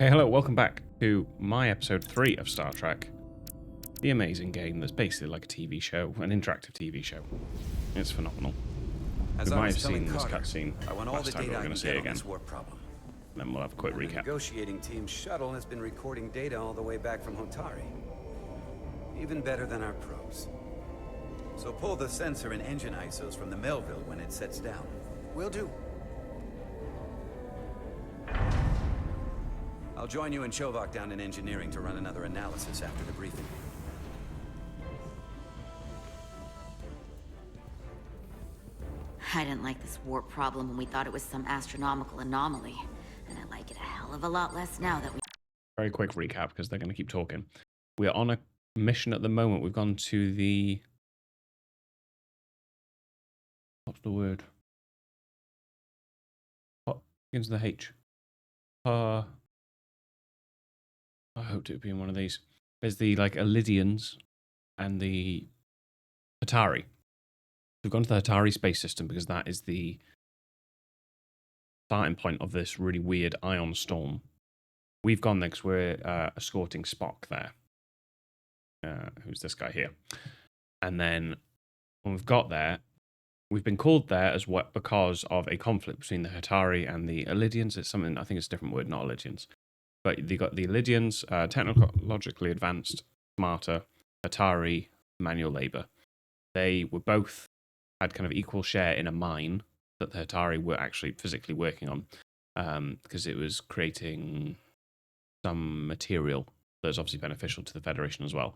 Hey, hello, welcome back to my episode 3 of Star Trek. The amazing game that's basically like a TV show, an interactive TV show. It's phenomenal. We might have seen this cutscene last time, but we're going to see it again. Then we'll have a quick recap. The negotiating team's shuttle has been recording data all the way back from Hotari. Even better than our probes. So pull the sensor and engine ISOs from the Melville when it sets down. Will do. I'll join you and Chovak down in engineering to run another analysis after the briefing. I didn't like this warp problem when we thought it was some astronomical anomaly. And I like it a hell of a lot less now that we... Very quick recap, because they're going to keep talking. We're on a mission at the moment. We've gone to the... What's the word? What begins with the H? I hoped it would be in one of these. There's the, like, Elydians and the Hatari. We've gone to the Hatari space system because that is the starting point of this really weird ion storm. We've gone there because we're escorting Spock there. Who's this guy here? And then when we've got there, we've been called there as what because of a conflict between the Hatari and the Elydians. It's something, I think it's a different word, not Elydians. But you got the Elydians, technologically advanced, smarter, Hatari, manual labor. They were both had kind of equal share in a mine that the Hatari were actually physically working on, because it was creating some material that's obviously beneficial to the Federation as well.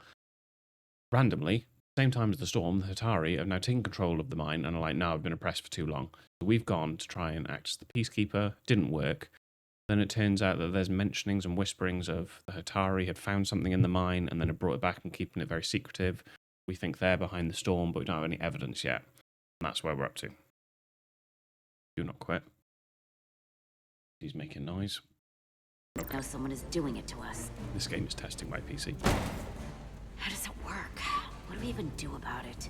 Randomly, same time as the storm, the Hatari have now taken control of the mine and are like, no, I've been oppressed for too long. So we've gone to try and act as the peacekeeper. Didn't work. Then it turns out that there's mentionings and whisperings of the Hatari had found something in the mine and then had brought it back and keeping it very secretive. We think they're behind the storm, but we don't have any evidence yet. And that's where we're up to. Do not quit. He's making noise. Okay. Now someone is doing it to us. This game is testing my PC. How does it work? What do we even do about it?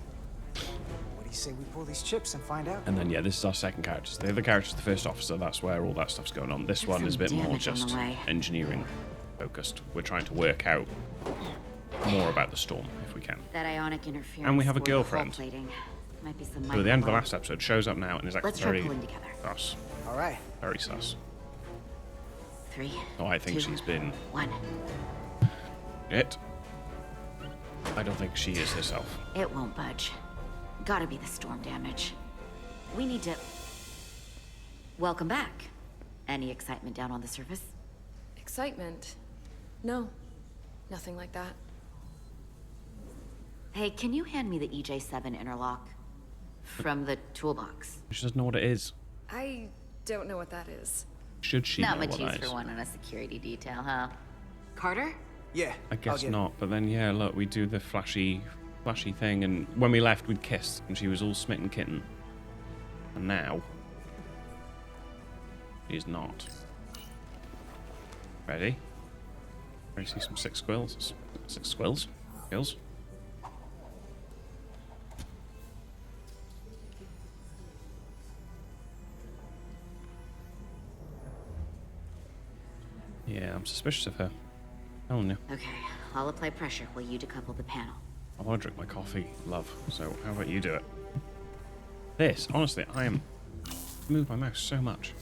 What do you say we pull these chips and find out? And then, yeah, this is our second character. The other character is the first officer. That's where all that stuff's going on. This There's one is a bit some more damage on just the way. engineering focused. We're trying to work out more about the storm, if we can. That ionic interference. And we have a or the girlfriend. hull plating. Might be some So at the end of the micro- last episode, shows up now and is like Let's try very pulling together. sus. All right. Very sus. 3. Oh, I think 2, she's been 1. it. I don't think she is herself. It won't budge. Gotta be the storm damage. We need to... Welcome back. Any excitement down on the surface? Excitement? No. Nothing like that. Hey, can you hand me the EJ7 interlock? From the toolbox. She doesn't know what it is. I don't know what that is. Should she Not know much what use that for is? one on a security detail, huh? Carter? Yeah. I I'll guess get it. not, but then, yeah, look, we do the flashy thing, and when we left, we'd kissed, and she was all smitten kitten. And now, she's not. Ready? Ready to see some six squills? Six squills? Skills? Yeah, I'm suspicious of her. Oh no. Okay, I'll apply pressure while you decouple the panel. I want to drink my coffee, love. So how about you do it? This, honestly, I am... move my mouse so much.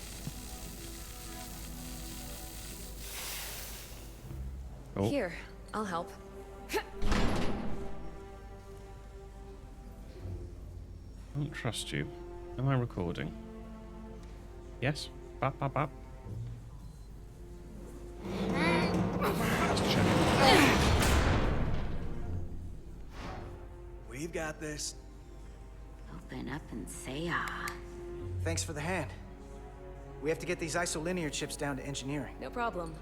Oh, Here, I'll help. I don't trust you. Am I recording? Yes? Bop, bop, bop. Just checking. We've got this. Open up and say ah. Thanks for the hand. We have to get these isolinear chips down to engineering. No problem.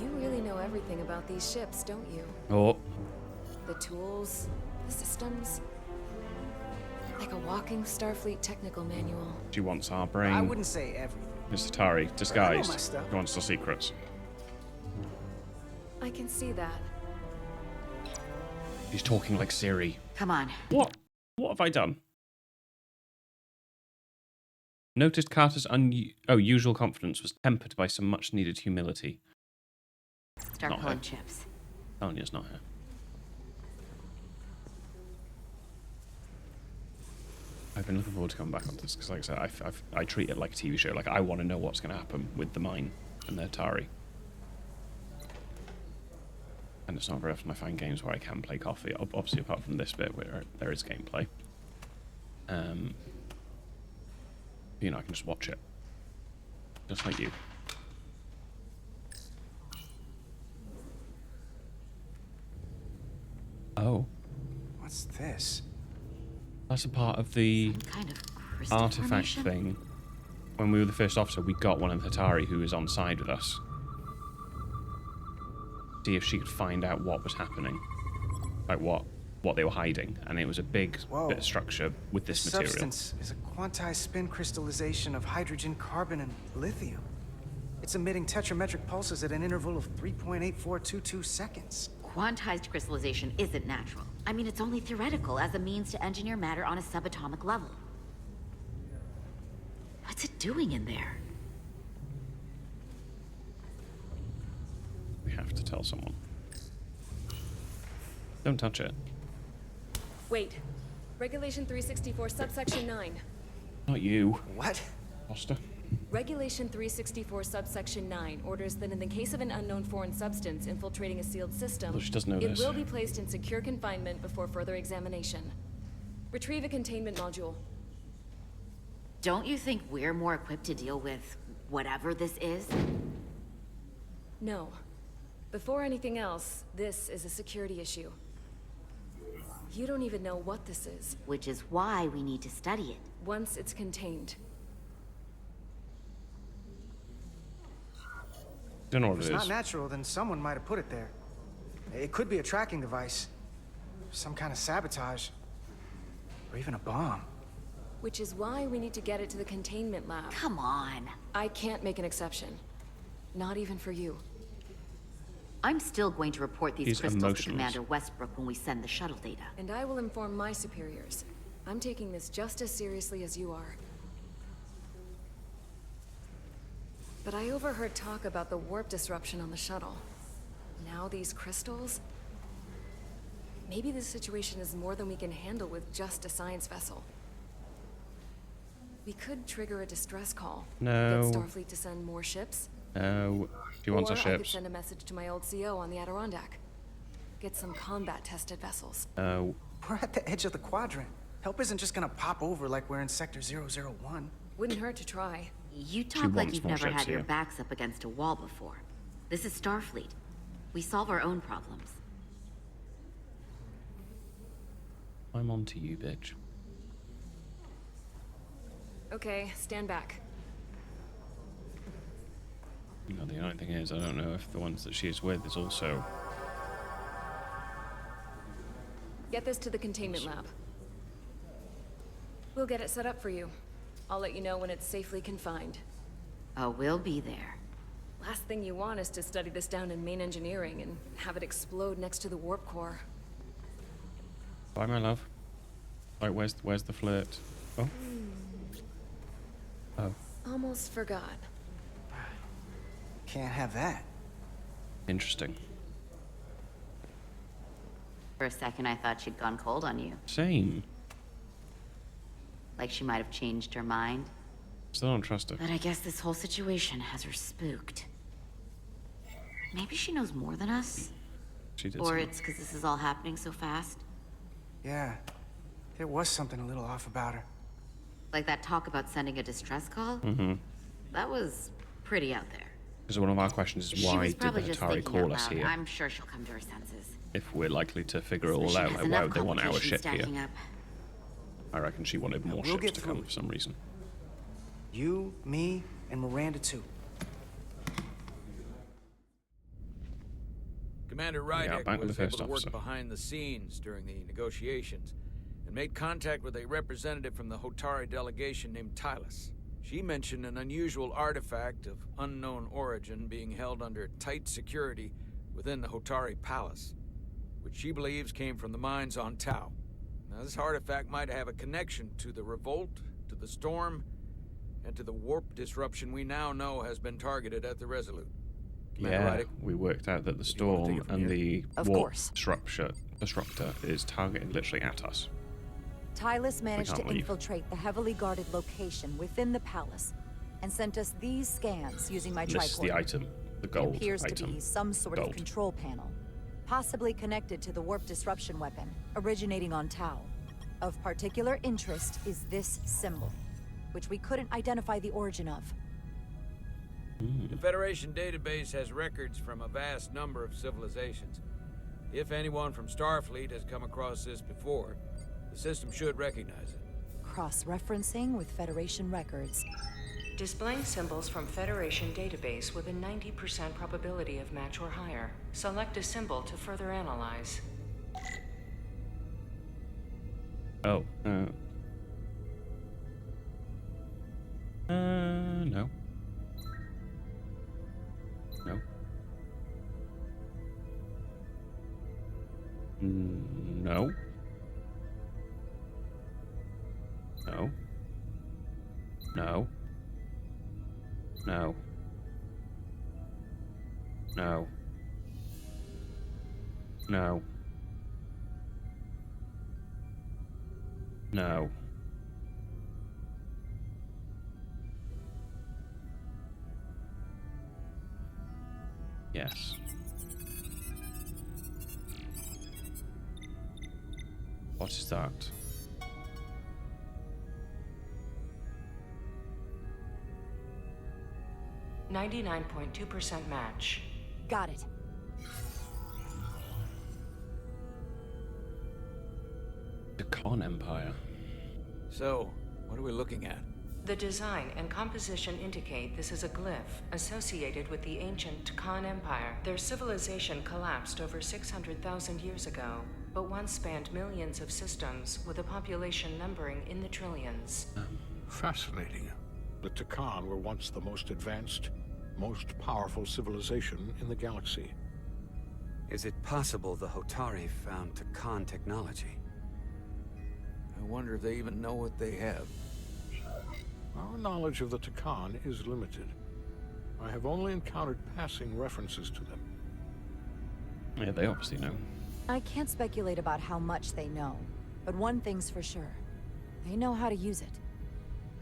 You really know everything about these ships, don't you? Oh, The tools, the systems. Like a walking Starfleet technical manual. she wants our I brain. wouldn't say everything. Mr. Tari, I know disguised. my stuff. He wants the secrets. I can see that. He's talking like Siri. Come on. What? What have I done? Noticed Carter's usual confidence was tempered by some much-needed humility. Start Not pulling her. chips. Tanya's not her. I've been looking forward to coming back onto this because, like I said, I treat it like a TV show. Like, I want to know what's going to happen with the mine and the Atari. And it's not very often I find games where I can play coffee. Obviously, apart from this bit where there is gameplay. You know, I can just watch it. Just like you. Oh. What's this? That's a part of the Some kind of crystal artifact formation? thing. When we were the first officer, we got one of the Atari who was on side with us. See if she could find out what was happening. Like what they were hiding. And it was a big Whoa. bit of structure with this material. Substance is a quantized spin crystallization of hydrogen, carbon, and lithium. It's emitting tetrametric pulses at an interval of 3.8422 seconds. Quantized crystallization isn't natural. I mean, it's only theoretical as a means to engineer matter on a subatomic level. What's it doing in there? We have to tell someone. Don't touch it. Wait. Regulation 364, subsection 9. Not you, What? Foster. Regulation 364, subsection 9 orders that in the case of an unknown foreign substance infiltrating a sealed system, Well, she doesn't know it this. will be placed in secure confinement before further examination. Retrieve a containment module. Don't you think we're more equipped to deal with whatever this is? No. Before anything else, this is a security issue. You don't even know what this is. Which is why we need to study it. Once it's contained. Don't know what If it it's is. not natural, then someone might have put it there. It could be a tracking device. Some kind of sabotage. Or even a bomb. Which is why we need to get it to the containment lab. Come on. I can't make an exception. Not even for you. I'm still going to report these He's crystals to emotionless. Commander Westbrook when we send the shuttle data. And I will inform my superiors. I'm taking this just as seriously as you are. But I overheard talk about the warp disruption on the shuttle. Now these crystals? Maybe this situation is more than we can handle with just a science vessel. We could trigger a distress call. No. Get Starfleet to send more ships. No. She wants Or our I could ships. send a message to my old CO on the Adirondack. Get some combat-tested vessels. No. We're at the edge of the quadrant. Help isn't just gonna pop over like we're in Sector 001. Wouldn't hurt to try. You talk like wants you've more never ships had your here. backs up against a wall before. This is Starfleet. We solve our own problems. I'm on to you, bitch. Okay, stand back. You know, the only thing is, I don't know if the ones that she's with is also... Get this to the containment lab. We'll get it set up for you. I'll let you know when it's safely confined. Oh, we'll be there. Last thing you want is to study this down in main engineering and have it explode next to the warp core. Bye, my love. Right, where's the flirt? Oh. Oh, Almost forgot. Can't have that. interesting. For a second, I thought she'd gone cold on you. Same. Like she might have changed her mind. Still don't trust her. But I guess this whole situation has her spooked. Maybe she knows more than us? She did Or something. it's because this is all happening so fast? Yeah. There was something a little off about her. Like that talk about sending a distress call? Mm-hmm. That was pretty out there. Because one of our questions is She why was did the probably just Atari thinking call out us loud. here? I'm sure she'll come to her senses. If we're likely to figure it all She out, has like why enough would they want our complications ship here? stacking up. I reckon she wanted more we'll ships get to through come it. for some reason. You, me, and Miranda too. Commander Yeah, Rydick back with was the first able to officer. work behind the scenes during the negotiations and made contact with a representative from the Hotari delegation named Tylus. She mentioned an unusual artifact of unknown origin being held under tight security within the Hotari Palace, which she believes came from the mines on Tau. Now, this artifact might have a connection to the revolt, to the storm, and to the warp disruption we now know has been targeted at the Resolute. Commander Yeah, Rydick, we worked out that the if you wanna take storm it from and here. the Of warp course. disruptor is targeted literally at us. Tylus managed can't to leave. infiltrate the heavily guarded location within the palace and sent us these scans using my This is the tricorder. item, the It gold appears to item. be some sort Gold. of control panel, possibly connected to the warp disruption weapon originating on Tau. Of particular interest is this symbol, which we couldn't identify the origin of. The Federation database has records from a vast number of civilizations. If anyone from Starfleet has come across this before, the system should recognize it. Cross-referencing with Federation records. Displaying symbols from Federation database with a 90% probability of match or higher. Select a symbol to further analyze. Oh, no. No. No. No. No. No. No. No. No. Yes. What is that? .2% match. Got it. The Khan Empire. So, what are we looking at? The design and composition indicate this is a glyph associated with the ancient Khan Empire. Their civilization collapsed over 600,000 years ago, but once spanned millions of systems with a population numbering in the trillions. Fascinating. The Takan were once the most advanced, most powerful civilization in the galaxy. Is it possible the Hotari found Takan technology? I wonder if they even know what they have. Our knowledge of the Takan is limited. I have only encountered passing references to them. Yeah, they obviously know. I can't speculate about how much they know, but one thing's for sure. They know how to use it.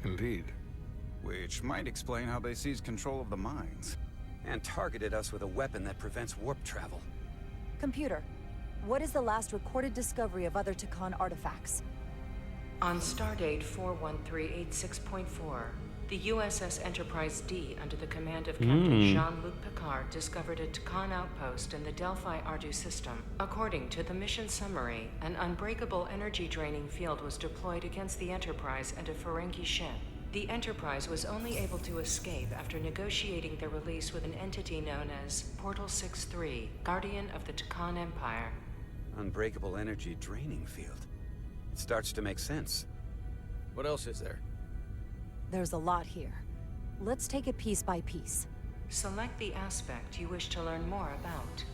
Indeed. Which might explain how they seized control of the mines. And targeted us with a weapon that prevents warp travel. Computer, what is the last recorded discovery of other Takan artifacts? On stardate 41386.4, the USS Enterprise D, under the command of Captain Jean-Luc Picard, discovered a Takan outpost in the Delphi Ardu system. According to the mission summary, an unbreakable energy-draining field was deployed against the Enterprise and a Ferengi ship. The Enterprise was only able to escape after negotiating their release with an entity known as Portal 6-3, Guardian of the Takan Empire. Unbreakable energy draining field. It starts to make sense. What else is there? There's a lot here. Let's take it piece by piece. Select the aspect you wish to learn more about.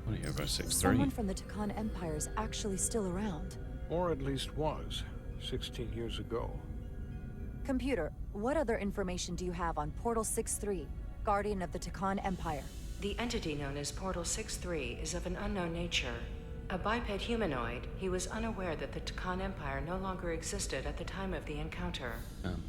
What are you over 6'3"? Someone from the Takan Empire is actually still around. Or at least was, 16 years ago. Computer, what other information do you have on Portal 6-3, Guardian of the Takan Empire? The entity known as Portal 6-3 is of an unknown nature. A biped humanoid, he was unaware that the Takan Empire no longer existed at the time of the encounter.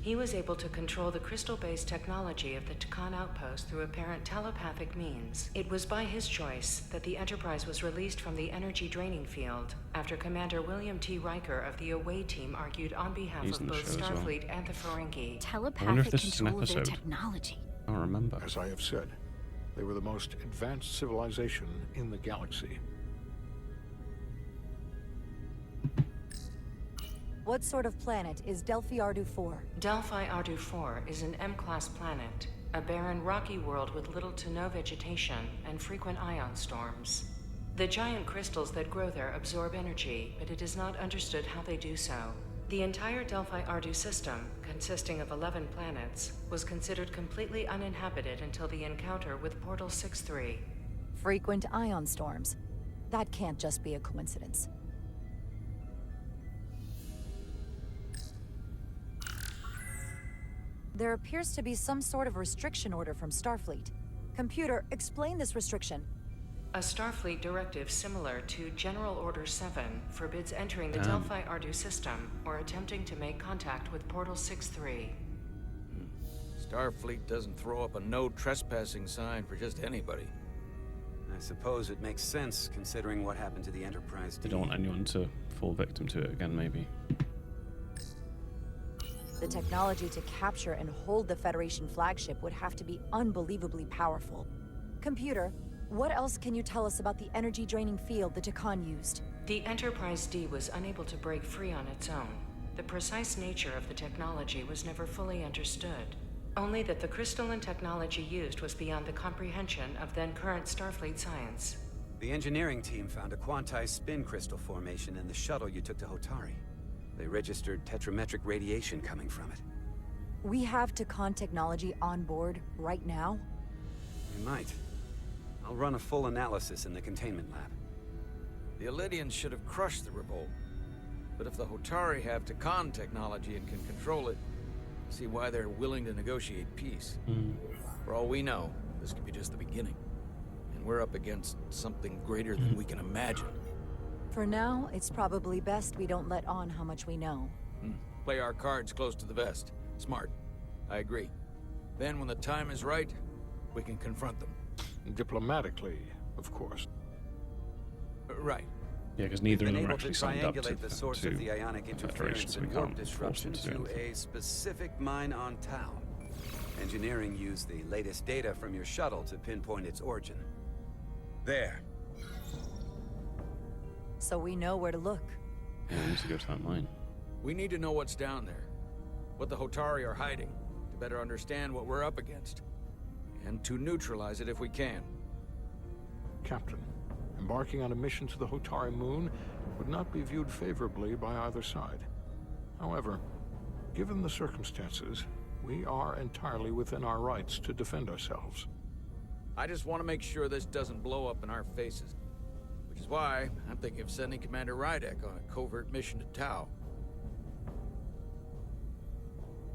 He was able to control the crystal-based technology of the Takan outpost through apparent telepathic means. It was by his choice that the Enterprise was released from the energy draining field after Commander William T. Riker of the Away Team argued on behalf He's in of the both show as well. Starfleet and the Ferengi. Telepathic this is an control of their episode. technology. I don't remember. As I have said, they were the most advanced civilization in the galaxy. What sort of planet is Delphi Ardu 4? Delphi Ardu 4 is an M-class planet, a barren rocky world with little to no vegetation and frequent ion storms. The giant crystals that grow there absorb energy, but it is not understood how they do so. The entire Delphi Ardu system, consisting of 11 planets, was considered completely uninhabited until the encounter with Portal 6-3. Frequent ion storms. That can't just be a coincidence. There appears to be some sort of restriction order from Starfleet. Computer, explain this restriction. A Starfleet directive similar to General Order 7 forbids entering the Delphi Ardu system or attempting to make contact with Portal 6-3. Starfleet doesn't throw up a no trespassing sign for just anybody. I suppose it makes sense, considering what happened to the Enterprise D. They don't want anyone to fall victim to it again, maybe. The technology to capture and hold the Federation flagship would have to be unbelievably powerful. Computer, what else can you tell us about the energy-draining field the Takan used? The Enterprise D was unable to break free on its own. The precise nature of the technology was never fully understood. Only that the crystalline technology used was beyond the comprehension of then-current Starfleet science. The engineering team found a quantized spin crystal formation in the shuttle you took to Hotari. They registered tetrametric radiation coming from it. We have Takan technology on board right now? We might. I'll run a full analysis in the containment lab. The Elydians should have crushed the revolt. But if the Hotari have Takan technology and can control it, see why they're willing to negotiate peace. For all we know, this could be just the beginning. And we're up against something greater than we can imagine. For now, it's probably best we don't let on how much we know. Play our cards close to the vest. Smart. I agree. Then when the time is right, we can confront them. Diplomatically, of course. Right. Yeah, because neither of Been them are able to actually signed up to triangulate the source of the ionic Federation, interference so we and warp can't force disruption them to do to anything. a specific mine on Tau. Engineering used the latest data from your shuttle to pinpoint its origin. There. So we know where to look. Yeah, we need to go to that mine. We need to know what's down there. What the Hotari are hiding, to better understand what we're up against. And to neutralize it if we can. Captain, embarking on a mission to the Hotari moon would not be viewed favorably by either side. However, given the circumstances, we are entirely within our rights to defend ourselves. I just want to make sure this doesn't blow up in our faces. Which is why I'm thinking of sending Commander Rydek on a covert mission to Tau.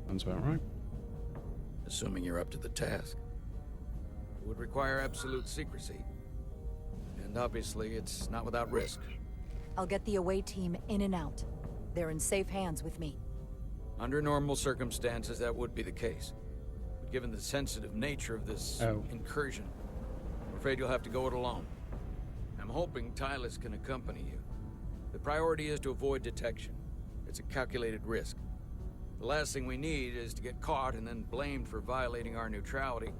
Sounds about right. Assuming you're up to the task. It would require absolute secrecy. And obviously, it's not without risk. I'll get the away team in and out. They're in safe hands with me. Under normal circumstances, that would be the case. But given the sensitive nature of this incursion, I'm afraid you'll have to go it alone. I'm hoping Tylus can accompany you. The priority is to avoid detection. It's a calculated risk. The last thing we need is to get caught and then blamed for violating our neutrality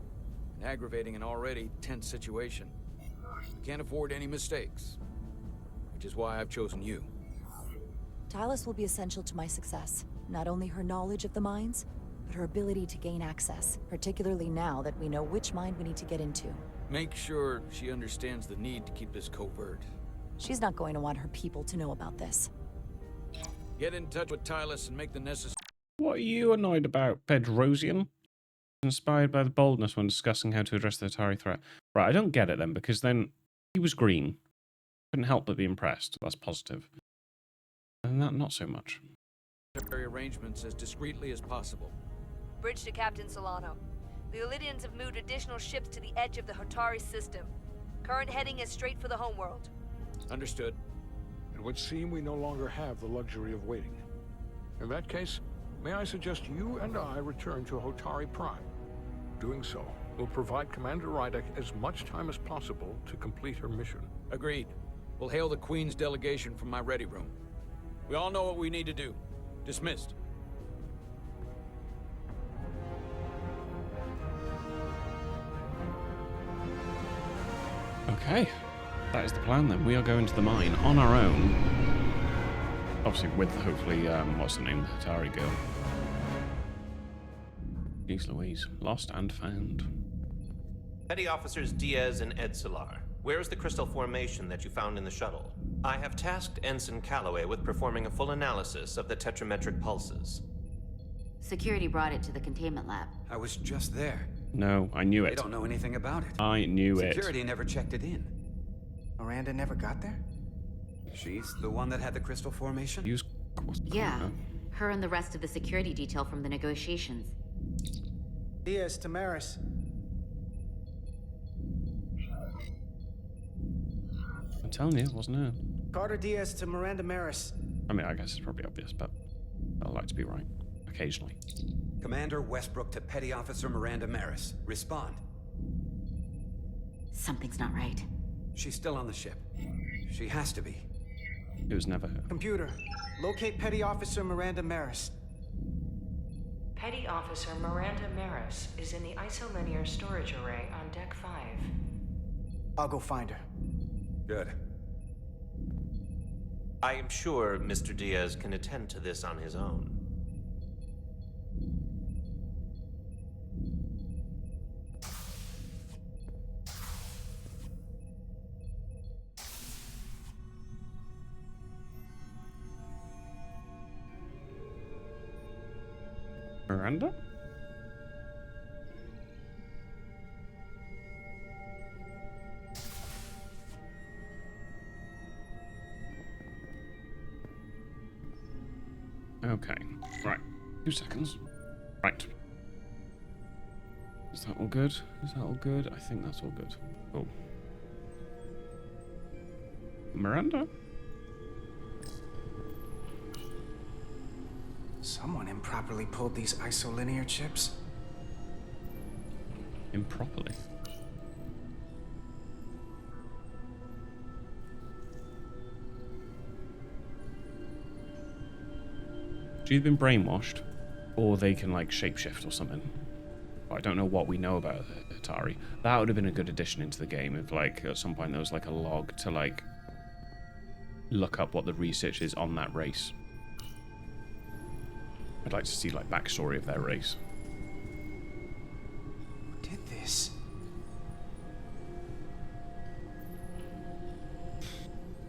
and aggravating an already tense situation. We can't afford any mistakes, which is why I've chosen you. Tylus will be essential to my success. Not only her knowledge of the mines, but her ability to gain access, particularly now that we know which mine we need to get into. Make sure she understands the need to keep this covert. She's not going to want her people to know about this. Get in touch with Tylus and make the necessary... What are you annoyed about, Pedrosian? Inspired by the boldness when discussing how to address the Atari threat. Right, I don't get it then, because then he was green. Couldn't help but be impressed. That's positive. And that, not so much. arrangements as discreetly as possible. Bridge to Captain Solano. The Elydians have moved additional ships to the edge of the Hotari system. Current heading is straight for the homeworld. Understood. It would seem we no longer have the luxury of waiting. In that case, may I suggest you and I return to Hotari Prime. Doing so will provide Commander Rydek as much time as possible to complete her mission. Agreed. We'll hail the Queen's delegation from my ready room. We all know what we need to do. Dismissed. Okay, that is the plan then. We are going to the mine on our own. Obviously with, hopefully, what's the name? The Atari girl. Jeez Louise. Lost and found. Petty Officers Diaz and Ed Solar, where is the crystal formation that you found in the shuttle? I have tasked Ensign Calloway with performing a full analysis of the tetrametric pulses. Security brought it to the containment lab. I was just there. No, I knew it. They don't know anything about it. I knew it. Security never checked it in. Miranda never got there? She's the one that had the crystal formation? Yeah, her and the rest of the security detail from the negotiations. Diaz to Maris. I'm telling you, it wasn't her. Carter Diaz to Miranda Maris. I mean, I guess it's probably obvious, but I like to be right. Occasionally. Commander Westbrook to Petty Officer Miranda Maris. Respond. Something's not right. She's still on the ship. She has to be. It was never her. Computer, locate Petty Officer Miranda Maris. Petty Officer Miranda Maris is in the isolinear storage array on Deck 5. I'll go find her. Good. I am sure Mr. Diaz can attend to this on his own. Miranda? Okay, right. 2 seconds. Right. Is that all good? Is that all good? I think that's all good. Oh. Miranda? Someone improperly pulled these isolinear chips. Improperly? She's been brainwashed, or they can like shapeshift or something. I don't know what we know about Atari. That would have been a good addition into the game if like at some point there was like a log to like look up what the research is on that race. I'd like to see like backstory of their race. Who did this?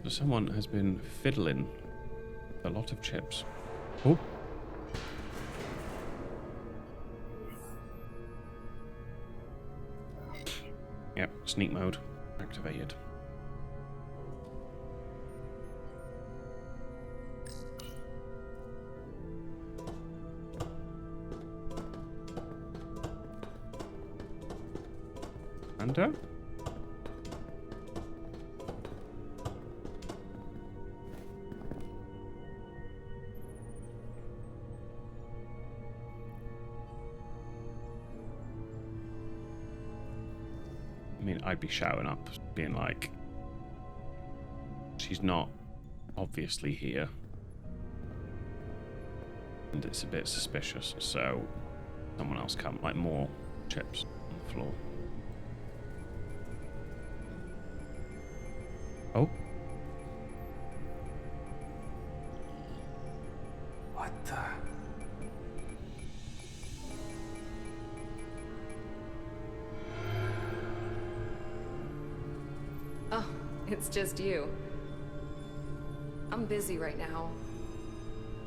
So someone has been fiddling a lot of chips. Oh. Yep, sneak mode activated. Enter? I mean, I'd be shouting up, being like, she's not obviously here. And it's a bit suspicious, so someone else come, like more chips on the floor. Oh. What the? Oh, it's just you. I'm busy right now.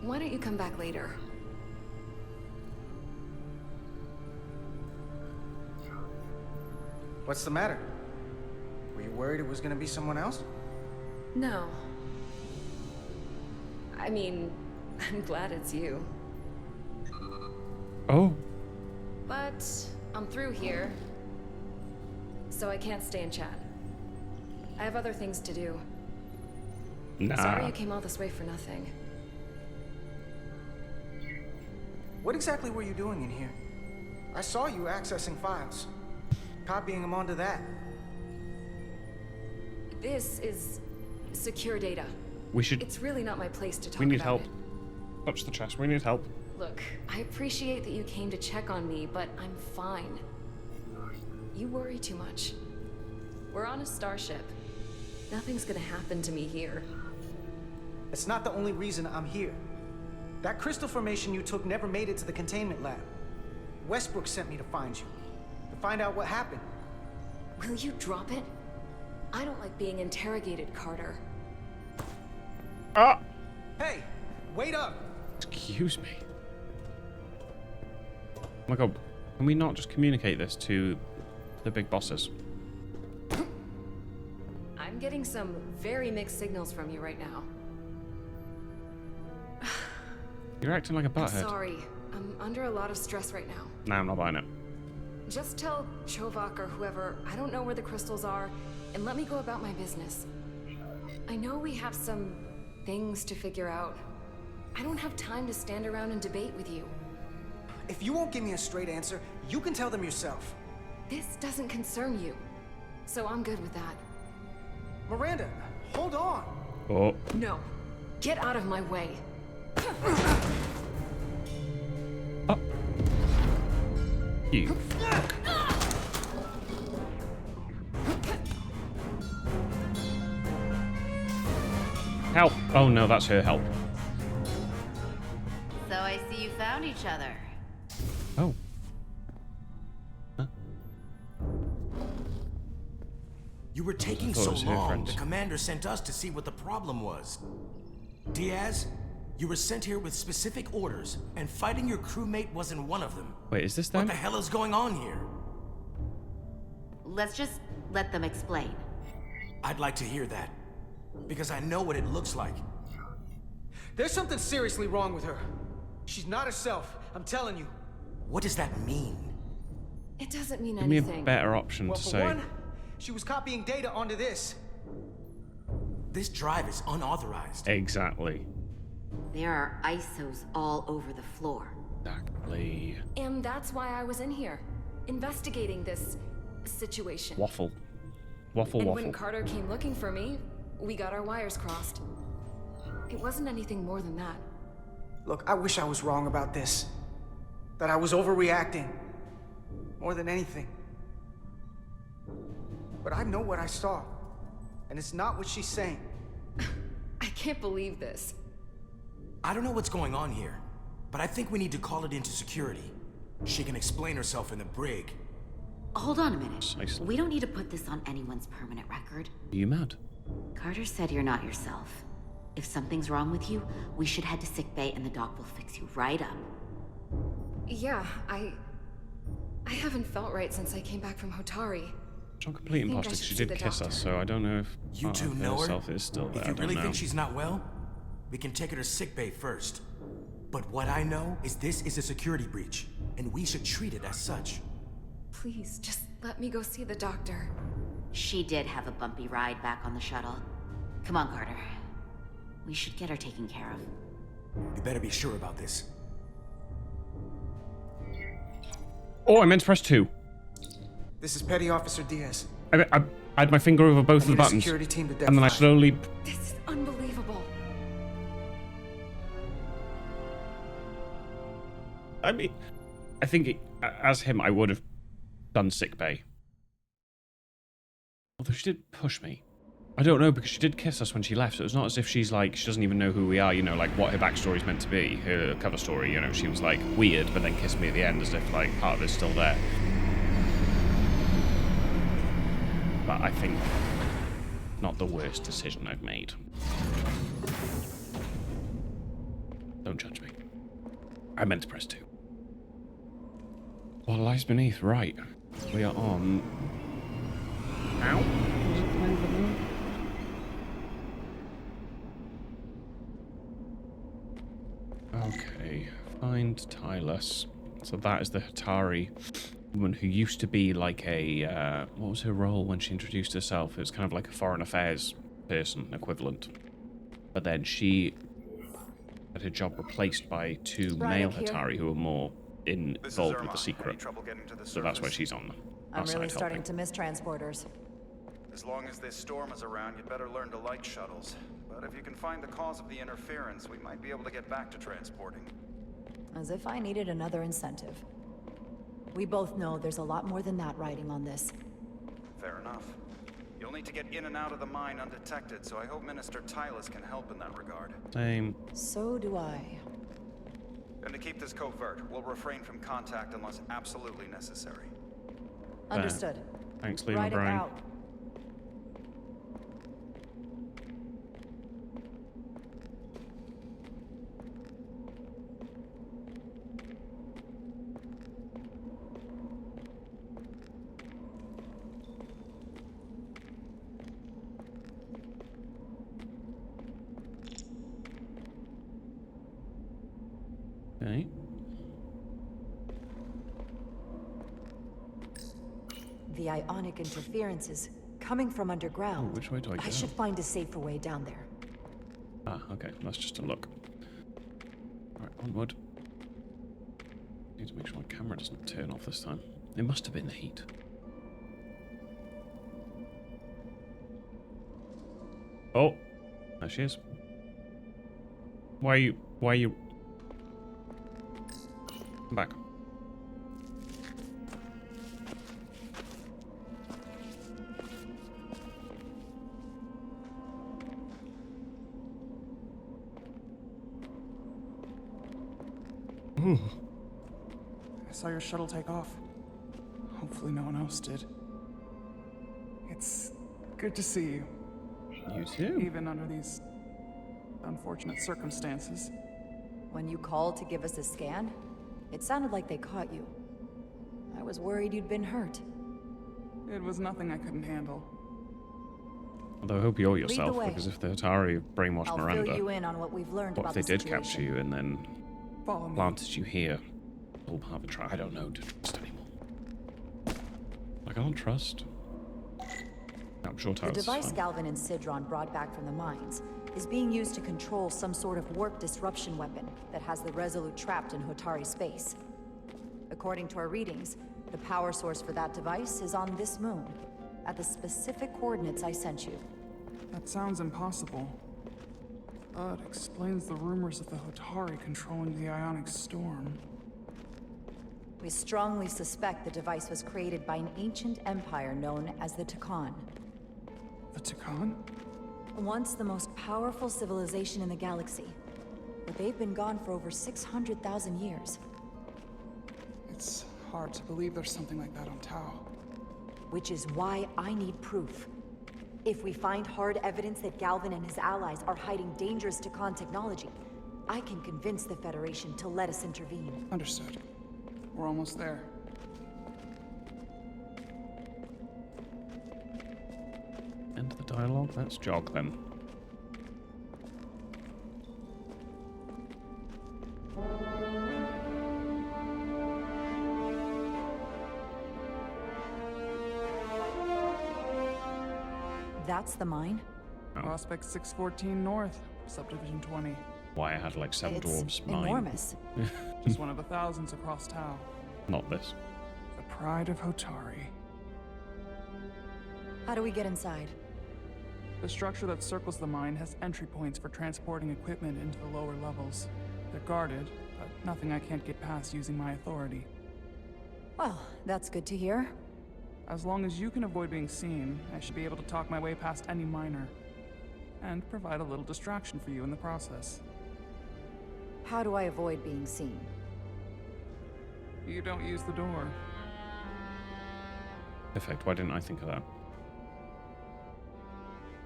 Why don't you come back later? What's the matter? Were you worried it was gonna be someone else? No. I mean, I'm glad it's you. Oh. But I'm through here, so I can't stay and chat. I have other things to do. Nah. Sorry you came all this way for nothing. What exactly were you doing in here? I saw you accessing files, copying them onto that. This is secure data. We should. It's really not my place to talk We need about help. it. Touch the chest. We need help. Look, I appreciate that you came to check on me, but I'm fine. You worry too much. We're on a starship. Nothing's gonna happen to me here. It's not the only reason I'm here. That crystal formation you took never made it to the containment lab. Westbrook sent me to find you, to find out what happened. Will you drop it? I don't like being interrogated, Carter. Ah! Hey, wait up! Excuse me. Oh my god, can we not just communicate this to the big bosses? I'm getting some very mixed signals from you right now. You're acting like a I'm butthead. sorry. I'm under a lot of stress right now. Nah, I'm not buying it. Just tell Chovak or whoever I don't know where the crystals are, and let me go about my business. I know we have some things to figure out. I don't have time to stand around and debate with you. If you won't give me a straight answer, you can tell them yourself. This doesn't concern you, so I'm good with that. Miranda, hold on. Oh. No. Get out of my way. Oh. You. Help! Oh no, that's her help. So I see you found each other. Oh. Huh? You were taking I thought it so was her long, friend. the commander sent us to see what the problem was. Diaz, you were sent here with specific orders, and fighting your crewmate wasn't one of them. Wait, is this What them? the hell is going on here? Let's just let them explain. I'd like to hear that, because I know what it looks like. There's something seriously wrong with her. She's not herself, I'm telling you. What does that mean? It doesn't mean Give me anything. a better option Well, to for say. one, she was copying data onto this. This drive is unauthorized. Exactly. There are ISOs all over the floor. Exactly. And that's why I was in here, investigating this situation. Waffle. Waffle, And waffle. when Carter came looking for me, we got our wires crossed. It wasn't anything more than that. Look, I wish I was wrong about this. That I was overreacting. More than anything. But I know what I saw. And it's not what she's saying. I can't believe this. I don't know what's going on here, but I think we need to call it into security. She can explain herself in the brig. Hold on a minute. Precisely. We don't need to put this on anyone's permanent record. Are you mad? Carter said you're not yourself. If something's wrong with you, we should head to sickbay and the doc will fix you right up. Yeah, I haven't felt right since I came back from Hotari. It's not complete I think I imposter. should She see did the kiss doctor. us, so I don't know if You two know her? herself is still there. If you I don't really know. think she's not well, we can take her to sickbay first. But what I know is this is a security breach, and we should treat it as such. Please, just let me go see the doctor. She did have a bumpy ride back on the shuttle. Come on, Carter. We should get her taken care of. You better be sure about this. Oh, I meant to press 2. This is Petty Officer Diaz. I had my finger over both of the Need a buttons. security team to And then I Death slowly... This is unbelievable. I mean, I think as him, I would have done sickbay. Although she did push me. I don't know, because she did kiss us when she left, so it's not as if she's like, she doesn't even know who we are, you know, like what her backstory's meant to be, her cover story, you know, she was like weird, but then kissed me at the end as if like part of it's still there. But I think not the worst decision I've made. Don't judge me. I meant to press 2. What lies beneath? Right. We are on... Ow? Was it playing for me? Okay. Find Tylus. So that is the Hatari woman who used to be like a... what was her role when she introduced herself? It was kind of like a foreign affairs person equivalent. But then she had her job replaced by 2 male here. Hatari who were more involved with the secret. So that's why she's on I'm our really side starting helping. to miss transporters. As long as this storm is around, you'd better learn to like shuttles. But if you can find the cause of the interference, we might be able to get back to transporting. As if I needed another incentive. We both know there's a lot more than that riding on this. Fair enough. You'll need to get in and out of the mine undetected, so I hope Minister Tylus can help in that regard. Same. So do I. And to keep this covert, we'll refrain from contact unless absolutely necessary. Understood. Thanks, Liam Riding O'Brien. out. Okay. The ionic interference is coming from underground. Oh, which way do I go? I should find a safer way down there. Ah, okay. That's just a look. Alright, onward. Need to make sure my camera doesn't turn off this time. It must have been the heat. Oh, there she is. Why are you? Come back. Ooh. I saw your shuttle take off. Hopefully no one else did. It's good to see you. You too. Even under these unfortunate circumstances. When you called to give us a scan, it sounded like they caught you. I was worried you'd been hurt. It was nothing I couldn't handle. Although I hope you're Lead the yourself, way. because if the Hatari brainwashed I'll Miranda, fill you in on what we've learned what about if they the did capture situation. you and then Follow me. planted you here? All part of a try. I don't know to trust anymore. I can't trust. I'm sure The Tyler's device fine. Galvin and Sidron brought back from the mines is being used to control some sort of warp disruption weapon that has the Resolute trapped in Hotari space. According to our readings, the power source for that device is on this moon, at the specific coordinates I sent you. That sounds impossible. But explains the rumors of the Hotari controlling the ionic storm. We strongly suspect the device was created by an ancient empire known as the Takan. The Takan? Once the most powerful civilization in the galaxy, but they've been gone for over 600,000 years. It's hard to believe there's something like that on Tau. Which is why I need proof. If we find hard evidence that Galvin and his allies are hiding dangerous Takan technology, I can convince the Federation to let us intervene. Understood. We're almost there. End of the dialogue. Let's jog then. That's the mine? Prospect 614 North, Subdivision 20. Why I had like 7 It's dwarves mine. enormous. Just one of the thousands across Tau. Not this. The pride of Hotari. How do we get inside? The structure that circles the mine has entry points for transporting equipment into the lower levels. They're guarded, but nothing I can't get past using my authority. Well, that's good to hear. As long as you can avoid being seen, I should be able to talk my way past any miner. And provide a little distraction for you in the process. How do I avoid being seen? You don't use the door. Perfect. Why didn't I think of that?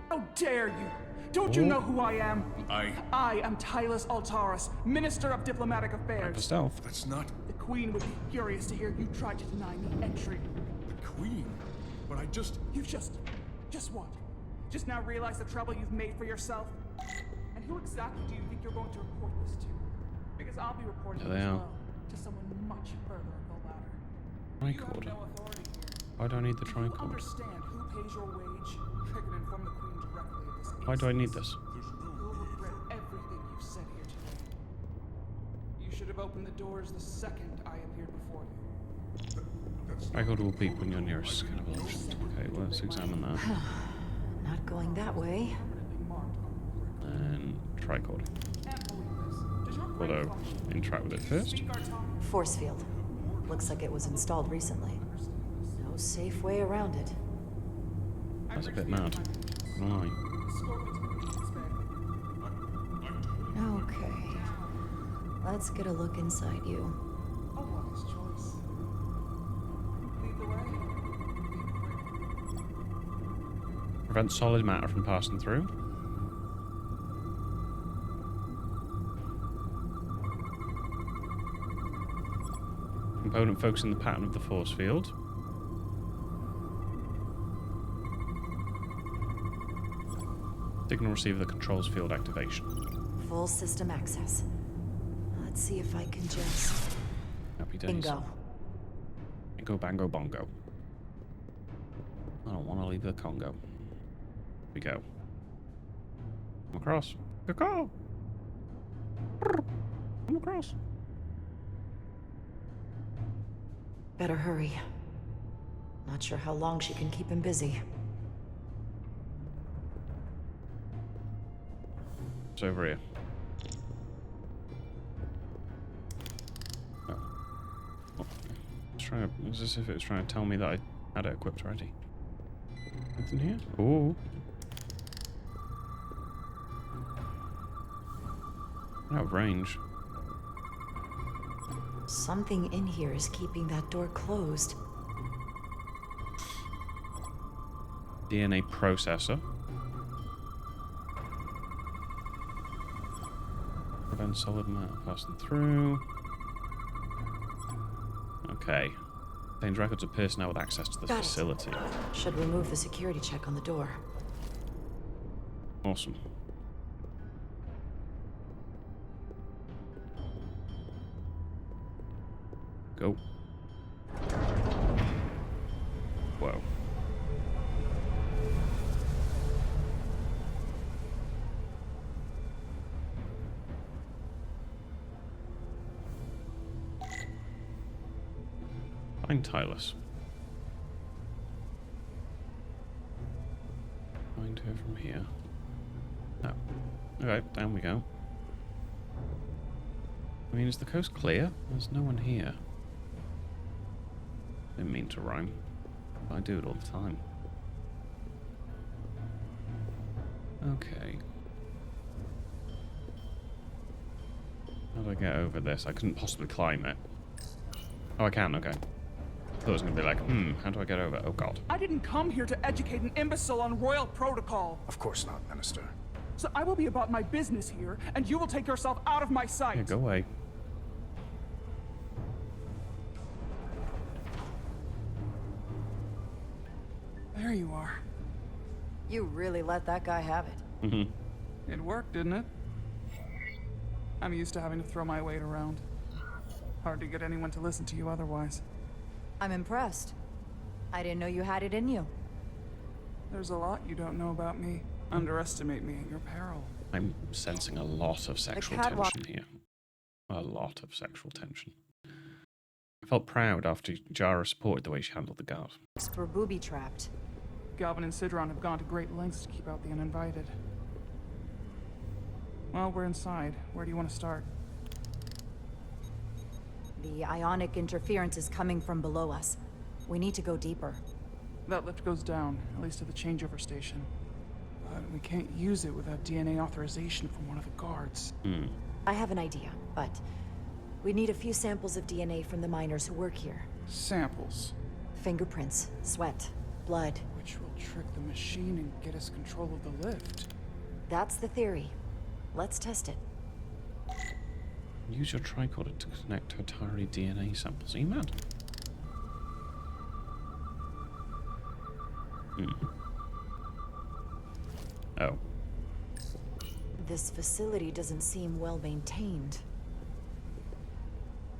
How dare you! Don't you know who I am? I am Tylus Altaris, Minister of Diplomatic For Affairs. stealth. That's not The Queen would be furious to hear you tried to deny me entry. the Queen. But I just... You just what? Just now realize the trouble you've made for yourself? And who exactly do you think you're going to report this to? Because I'll be reporting There it they as are. well, to someone much further up the ladder. You have Tricord. no authority here. Why do I need the Do you tricord? understand who pays your wage? I can inform the Queen directly of this. Why do I need this? You'll regret everything you've said here today. You should have opened the doors the second I appeared before you. Tricord will beep when you're nearest skin of elections. Okay, well, let's examine that. Not going that way. And tricord. Although, interact with it first. Force field. Looks like it was installed recently. No safe way around it. That's a bit mad. Why? Okay. Let's get a look inside you. A wise choice. Lead the way. Prevent solid matter from passing through. Component focusing the pattern of the force field. Signal receiver that controls field activation. Full system access. Let's see if I can just... Happy days. Bingo. Bingo, bango, bongo. I don't want to leave the Congo. Here we go. Come across. Go! Come across. Better hurry. Not sure how long she can keep him busy. It's over here. Oh. It's as if it was trying to tell me that I had it equipped already. Nothing here? Ooh. Out of range. Something in here is keeping that door closed. DNA processor. Prevent solid matter passing through. Okay. Contains records of personnel with access to this facility. Should remove the security check on the door. Awesome. Go. Whoa. Find Tylus. Find her from here. No. Alright, down we go. I mean, is the coast clear? There's no one here. Didn't mean to rhyme. I do it all the time. Okay. How do I get over this? I couldn't possibly climb it. Oh, I can, okay. I thought it was going to be like, how do I get over? Oh, God. I didn't come here to educate an imbecile on royal protocol. Of course not, Minister. So I will be about my business here, and you will take yourself out of my sight. Yeah, go away. There you are. You really let that guy have it. Mm-hmm. It worked, didn't it? I'm used to having to throw my weight around. Hard to get anyone to listen to you otherwise. I'm impressed. I didn't know you had it in you. There's a lot you don't know about me. Underestimate me at your peril. I'm sensing a lot of sexual tension here. A lot of sexual tension. I felt proud after Jara supported the way she handled the guard. We're booby-trapped. Galvin and Sidron have gone to great lengths to keep out the uninvited. Well, we're inside. Where do you want to start? The ionic interference is coming from below us. We need to go deeper. That lift goes down, at least to the changeover station. But we can't use it without DNA authorization from one of the guards. I have an idea, but we need a few samples of DNA from the miners who work here. Samples? Fingerprints, sweat, blood. Which will trick the machine and get us control of the lift. That's the theory. Let's test it. Use your tricorder to connect Hotari DNA samples. Are you mad? Oh. This facility doesn't seem well maintained.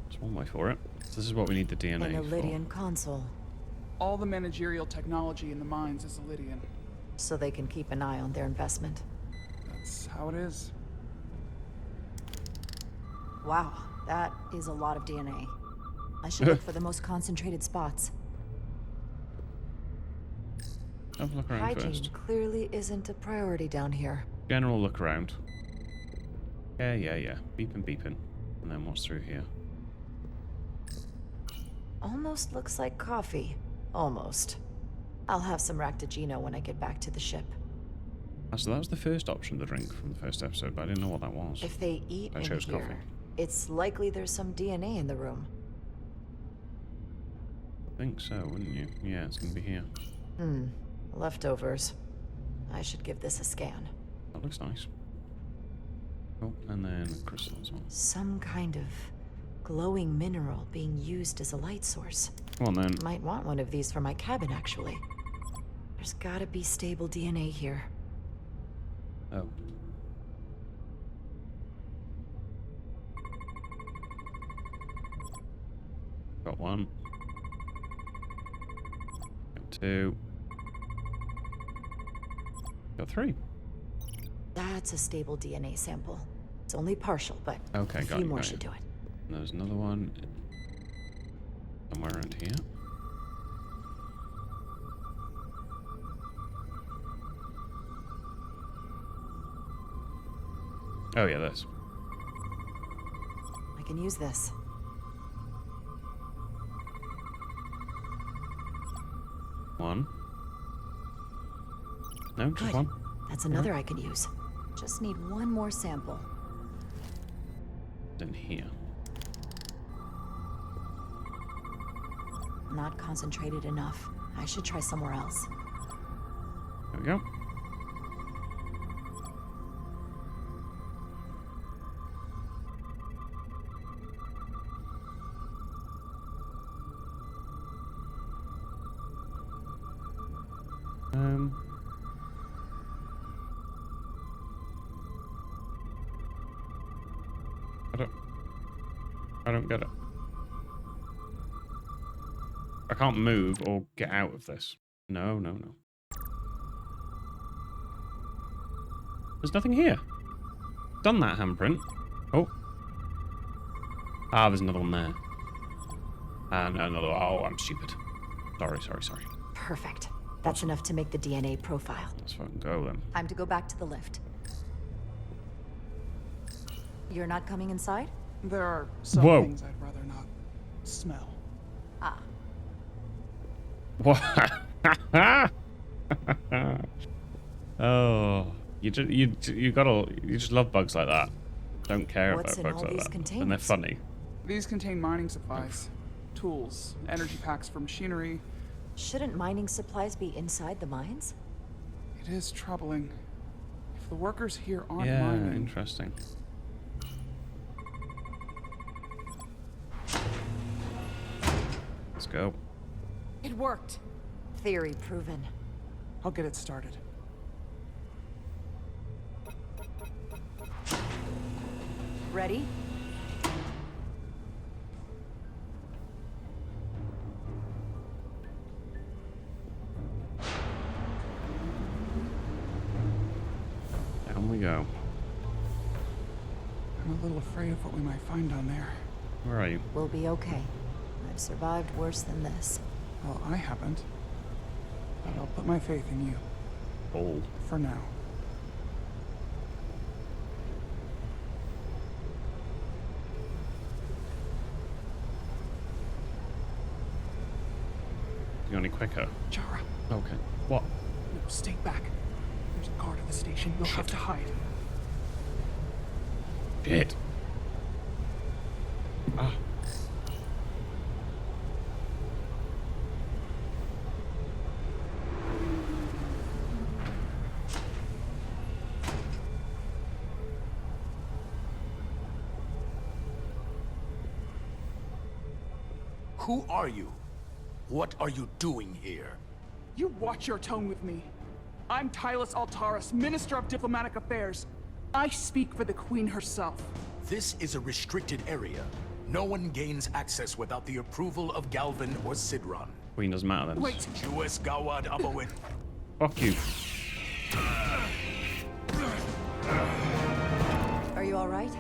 There's one way for it. This is what we need the DNA An for. Illydian console. All the managerial technology in the mines is Illydian. So they can keep an eye on their investment. That's how it is. Wow, that is a lot of DNA. I should look for the most concentrated spots. Have a look around Hygiene first. clearly isn't a priority down here. General look around. Yeah. Beeping. And then what's through here? Almost looks like coffee. Almost. I'll have some Ractagino when I get back to the ship. Oh, so that was the first option, the drink from the first episode, but I didn't know what that was. If they eat I in chose here, coffee. it's likely there's some DNA in the room. I think so, wouldn't you? Yeah, it's gonna be here. Leftovers. I should give this a scan. That looks nice. Oh, and then crystal as well. Some kind of glowing mineral being used as a light source. Come on then. Might want one of these for my cabin, actually. There's gotta be stable DNA here. Oh. Got one. Got two. Got 3. That's a stable DNA sample. It's only partial, but Okay, a got few it, more got should it. do it. And there's another one somewhere around here. Oh yeah, this. I can use this. One. No, just Good. one. That's another I can use. Just need one more sample. In here. Not concentrated enough. I should try somewhere else. There we go. I don't get it. I can't move or get out of this. No, no, no. There's nothing here. Done that handprint. Oh. Ah, there's another one there. And another. Oh, I'm stupid. Sorry. Perfect. That's enough to make the DNA profile. Let's fucking go then. Time to go back to the lift. You're not coming inside? There are some Whoa. things I'd rather not smell. Ah. What? Oh, you just love bugs like that. Don't care What's about in bugs all like these that, containers? and they're funny. These contain mining supplies, tools, energy packs for machinery. Shouldn't mining supplies be inside the mines? It is troubling. If the workers here aren't Yeah, mining, interesting. Let's go. It worked. Theory proven. I'll get it started. Ready? Down we go. I'm a little afraid of what we might find down there. Where are you? We'll be okay. I've survived worse than this. Well, I haven't. But I'll put my faith in you. Oh. For now. You go any quicker? Jara. Okay. What? No, stay back. There's a guard at the station. You'll have to hide. Shit. Ah. Who are you? What are you doing here? You watch your tone with me. I'm Tylus Altaris, Minister of Diplomatic Affairs. I speak for the Queen herself. This is a restricted area. No one gains access without the approval of Galvin or Sidron. Queen doesn't matter then. Wait. US Gawad Abawit. Fuck you. Are you all right?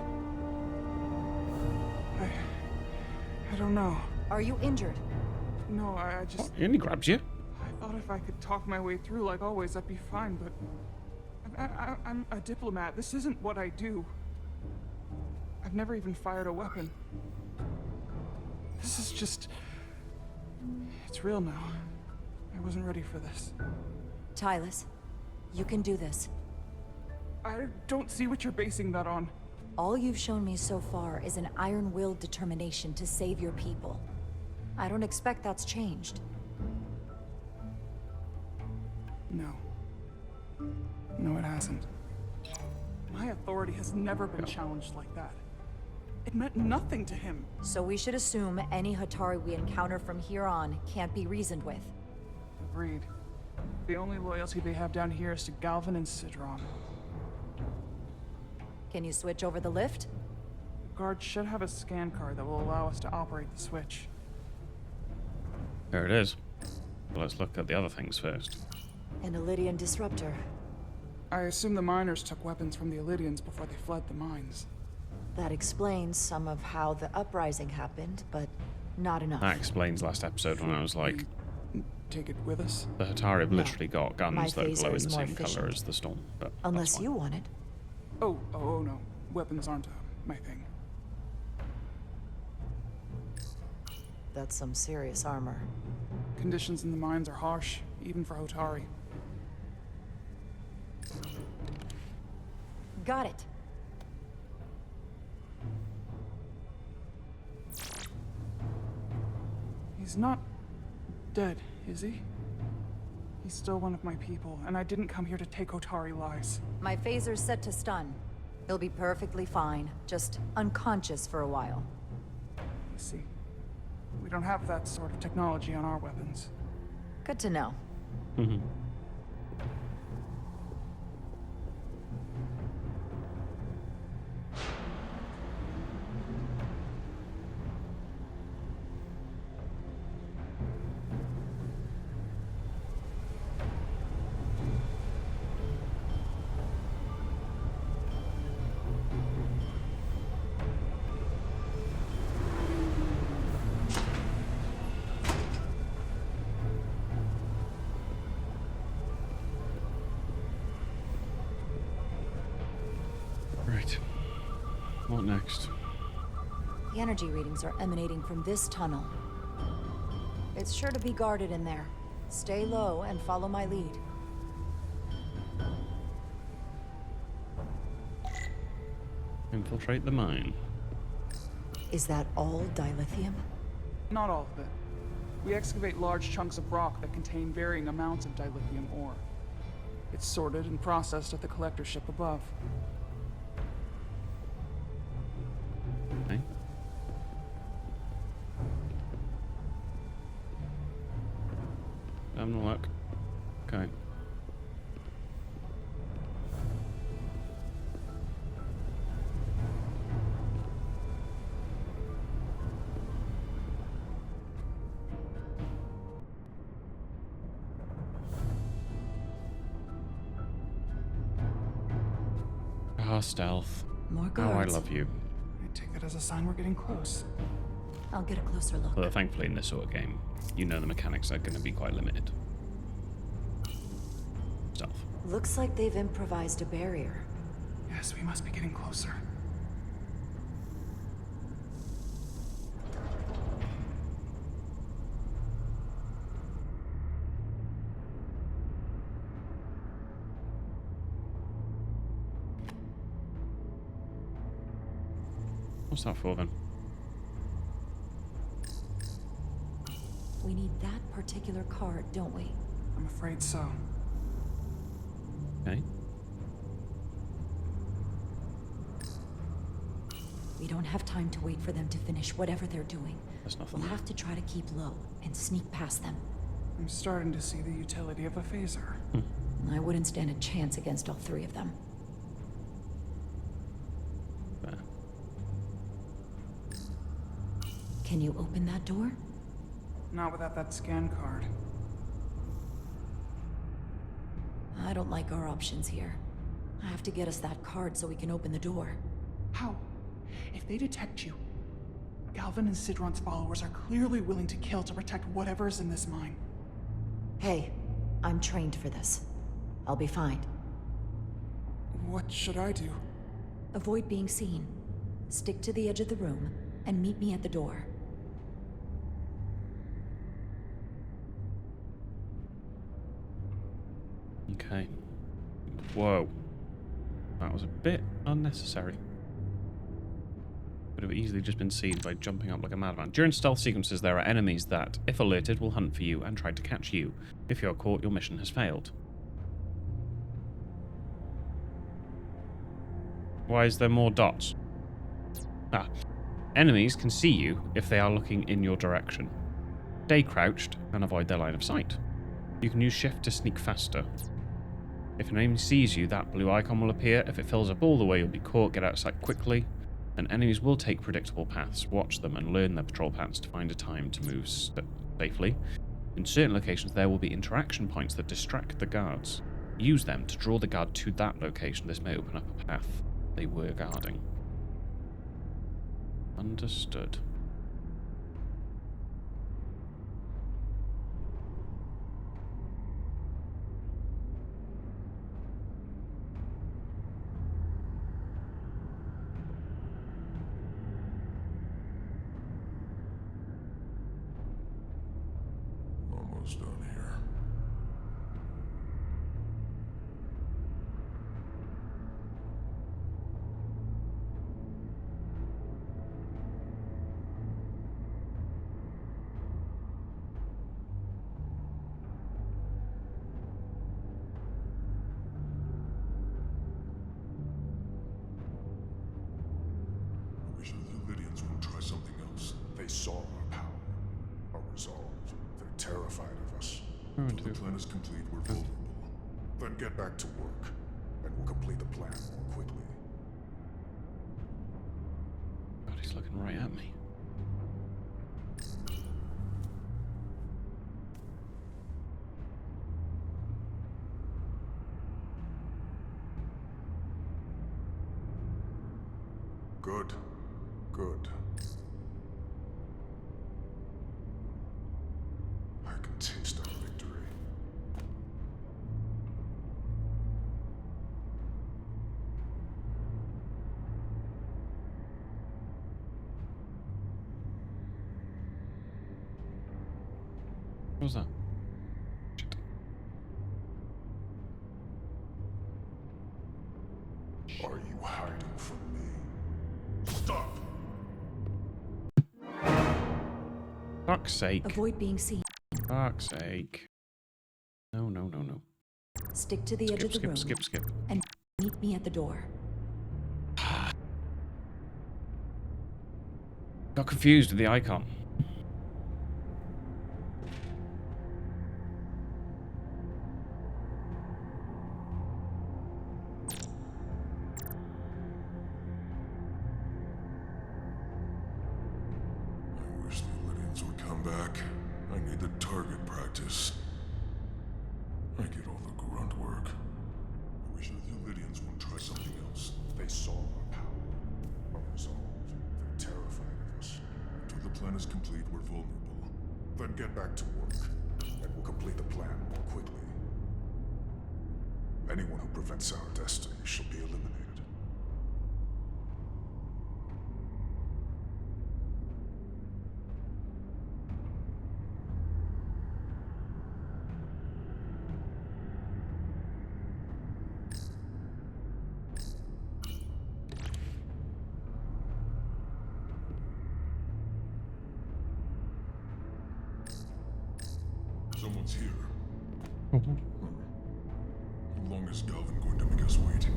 I don't know. Are you injured? No, I just... What? He only grabs you. I thought if I could talk my way through like always, I'd be fine, but... I'm a diplomat. This isn't what I do. I've never even fired a weapon. This is just... It's real now. I wasn't ready for this. Tylus, you can do this. I don't see what you're basing that on. All you've shown me so far is an iron-willed determination to save your people. I don't expect that's changed. No. No, it hasn't. My authority has never been challenged like that. It meant nothing to him. So we should assume any Hatari we encounter from here on can't be reasoned with. Agreed. The only loyalty they have down here is to Galvin and Sidron. Can you switch over the lift? The guard should have a scan card that will allow us to operate the switch. There it is. Well, let's look at the other things first. An Illydian disruptor. I assume the miners took weapons from the Illidians before they fled the mines. That explains some of how the uprising happened, but not enough. That explains last episode when I was like, take it with us? the Hatari have literally got My guns that phaser glow in is the more same color efficient. as the storm. But Unless you want it. Oh no. Weapons aren't my thing. That's some serious armor. Conditions in the mines are harsh, even for Hotari. Got it. He's not dead, is he? He's still one of my people, and I didn't come here to take Hotari lives. My phaser's set to stun. He'll be perfectly fine, just unconscious for a while. I see. We don't have that sort of technology on our weapons. Good to know. Mm-hmm. Right. What next? The energy readings are emanating from this tunnel. It's sure to be guarded in there. Stay low and follow my lead. Infiltrate the mine. Is that all dilithium? Not all of it. We excavate large chunks of rock that contain varying amounts of dilithium ore. It's sorted and processed at the collector ship above. Okay. Having a look. Okay. Ah, stealth. More Oh, I guards. love you. I take that as a sign we're getting close. I'll get a closer look. Although thankfully in this sort of game, you know the mechanics are going to be quite limited. Stealth. Looks like they've improvised a barrier. Yes, we must be getting closer. What's that for then? We need that particular card, don't we? I'm afraid so. Okay. We don't have time to wait for them to finish whatever they're doing. There's nothing. We'll have to try to keep low and sneak past them. I'm starting to see the utility of a phaser. I wouldn't stand a chance against all three of them. There. Can you open that door? Not without that scan card. I don't like our options here. I have to get us that card so we can open the door. How? If they detect you, Galvin and Sidron's followers are clearly willing to kill to protect whatever's in this mine. Hey, I'm trained for this. I'll be fine. What should I do? Avoid being seen. Stick to the edge of the room and meet me at the door. Okay. Whoa. That was a bit unnecessary. Could have easily just been seen by jumping up like a madman. During stealth sequences, there are enemies that, if alerted, will hunt for you and try to catch you. If you're caught, your mission has failed. Why is there more dots? Ah. Enemies can see you if they are looking in your direction. Stay crouched and avoid their line of sight. You can use shift to sneak faster. If an enemy sees you, that blue icon will appear. If it fills up all the way, you'll be caught. Get out of sight quickly. And enemies will take predictable paths. Watch them and learn their patrol patterns to find a time to move safely. In certain locations, there will be interaction points that distract the guards. Use them to draw the guard to that location. This may open up a path they were guarding. Understood. Almost done here. I wish the Lydians would try something else. They saw our power, our resolve. They're terrified of us. Until the plan is complete, we're vulnerable. Then get back to work, and we'll complete the plan more quickly. God, he's looking right at me. Good. Good. I can taste our victory. What was that? Are you hiding from me? Stop! Fuck's sake. Avoid being seen. Fuck's sake. No, no, no, no. Stick to the edge of the room. Skip. And meet me at the door. Got confused with the icon. I wish the Lydians would come back. I need the target practice. I get all the grunt work. I wish the Lydians would try something else. They saw our power, our resolve. They're terrified of us. Until the plan is complete, we're vulnerable. Then get back to work, and we'll complete the plan more quickly. Anyone who prevents our destiny shall be eliminated. Someone's here. How long is Galvin going to make us wait?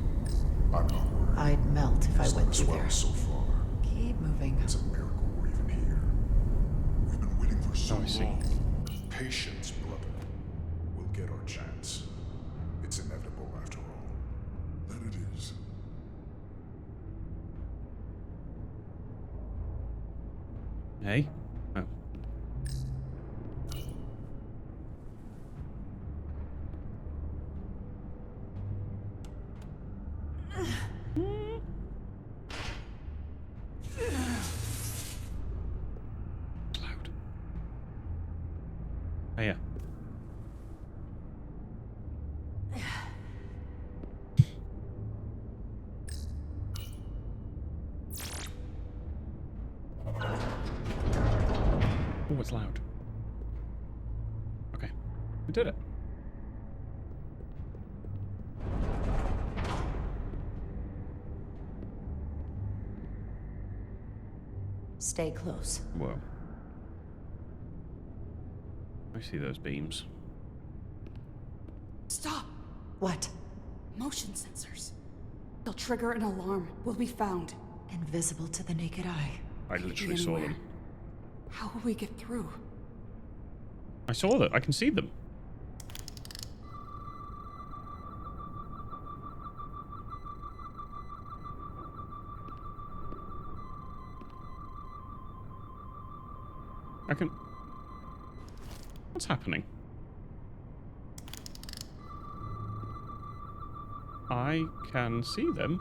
I'm not worried. I'd melt if I went through there. So far. Keep moving. It's a miracle we're even here. We've been waiting for so I see. long. Patience, brother. We'll get our chance. It's inevitable after all. That it is. Hey? Oh. Loud. Oh, yeah. Oh, it's loud. Okay. We did it. Stay close. Whoa. I see those beams. Stop! What? Motion sensors. They'll trigger an alarm. We'll be found. Invisible to the naked eye. I literally saw them. How will we get through? I saw that. I can see them. I can... What's happening? I can see them.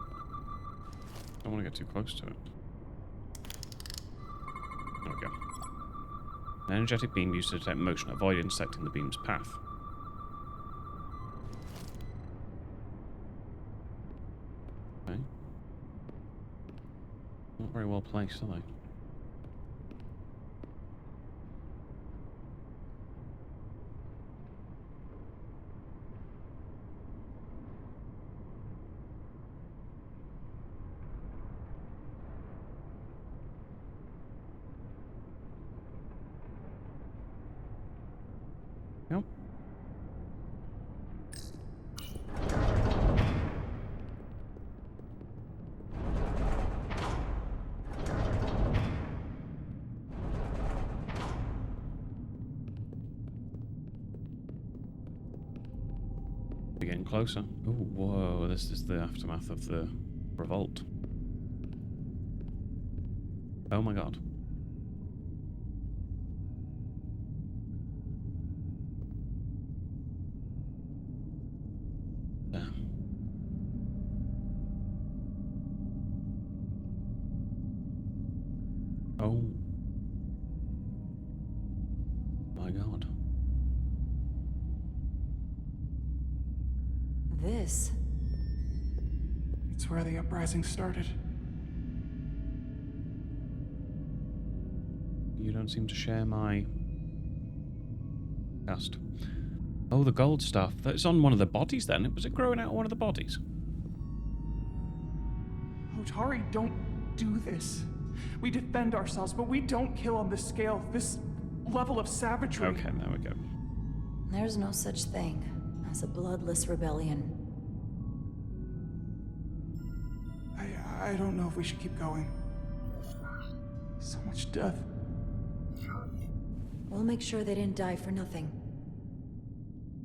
I don't want to get too close to it. There we go. An energetic beam used to detect motion. Avoid intersecting the beam's path. Okay. Not very well placed, are they? Yep. We're getting closer. Oh, whoa, this is the aftermath of the revolt. Oh my god. Oh my god. This? It's where the uprising started. You don't seem to share my cast. Oh, the gold stuff. That's on one of the bodies then. Was it growing out of one of the bodies? Hotari don't do this. We defend ourselves, but we don't kill on this scale, this level of savagery. Okay, there we go. There's no such thing as a bloodless rebellion. I don't know if we should keep going. So much death. We'll make sure they didn't die for nothing.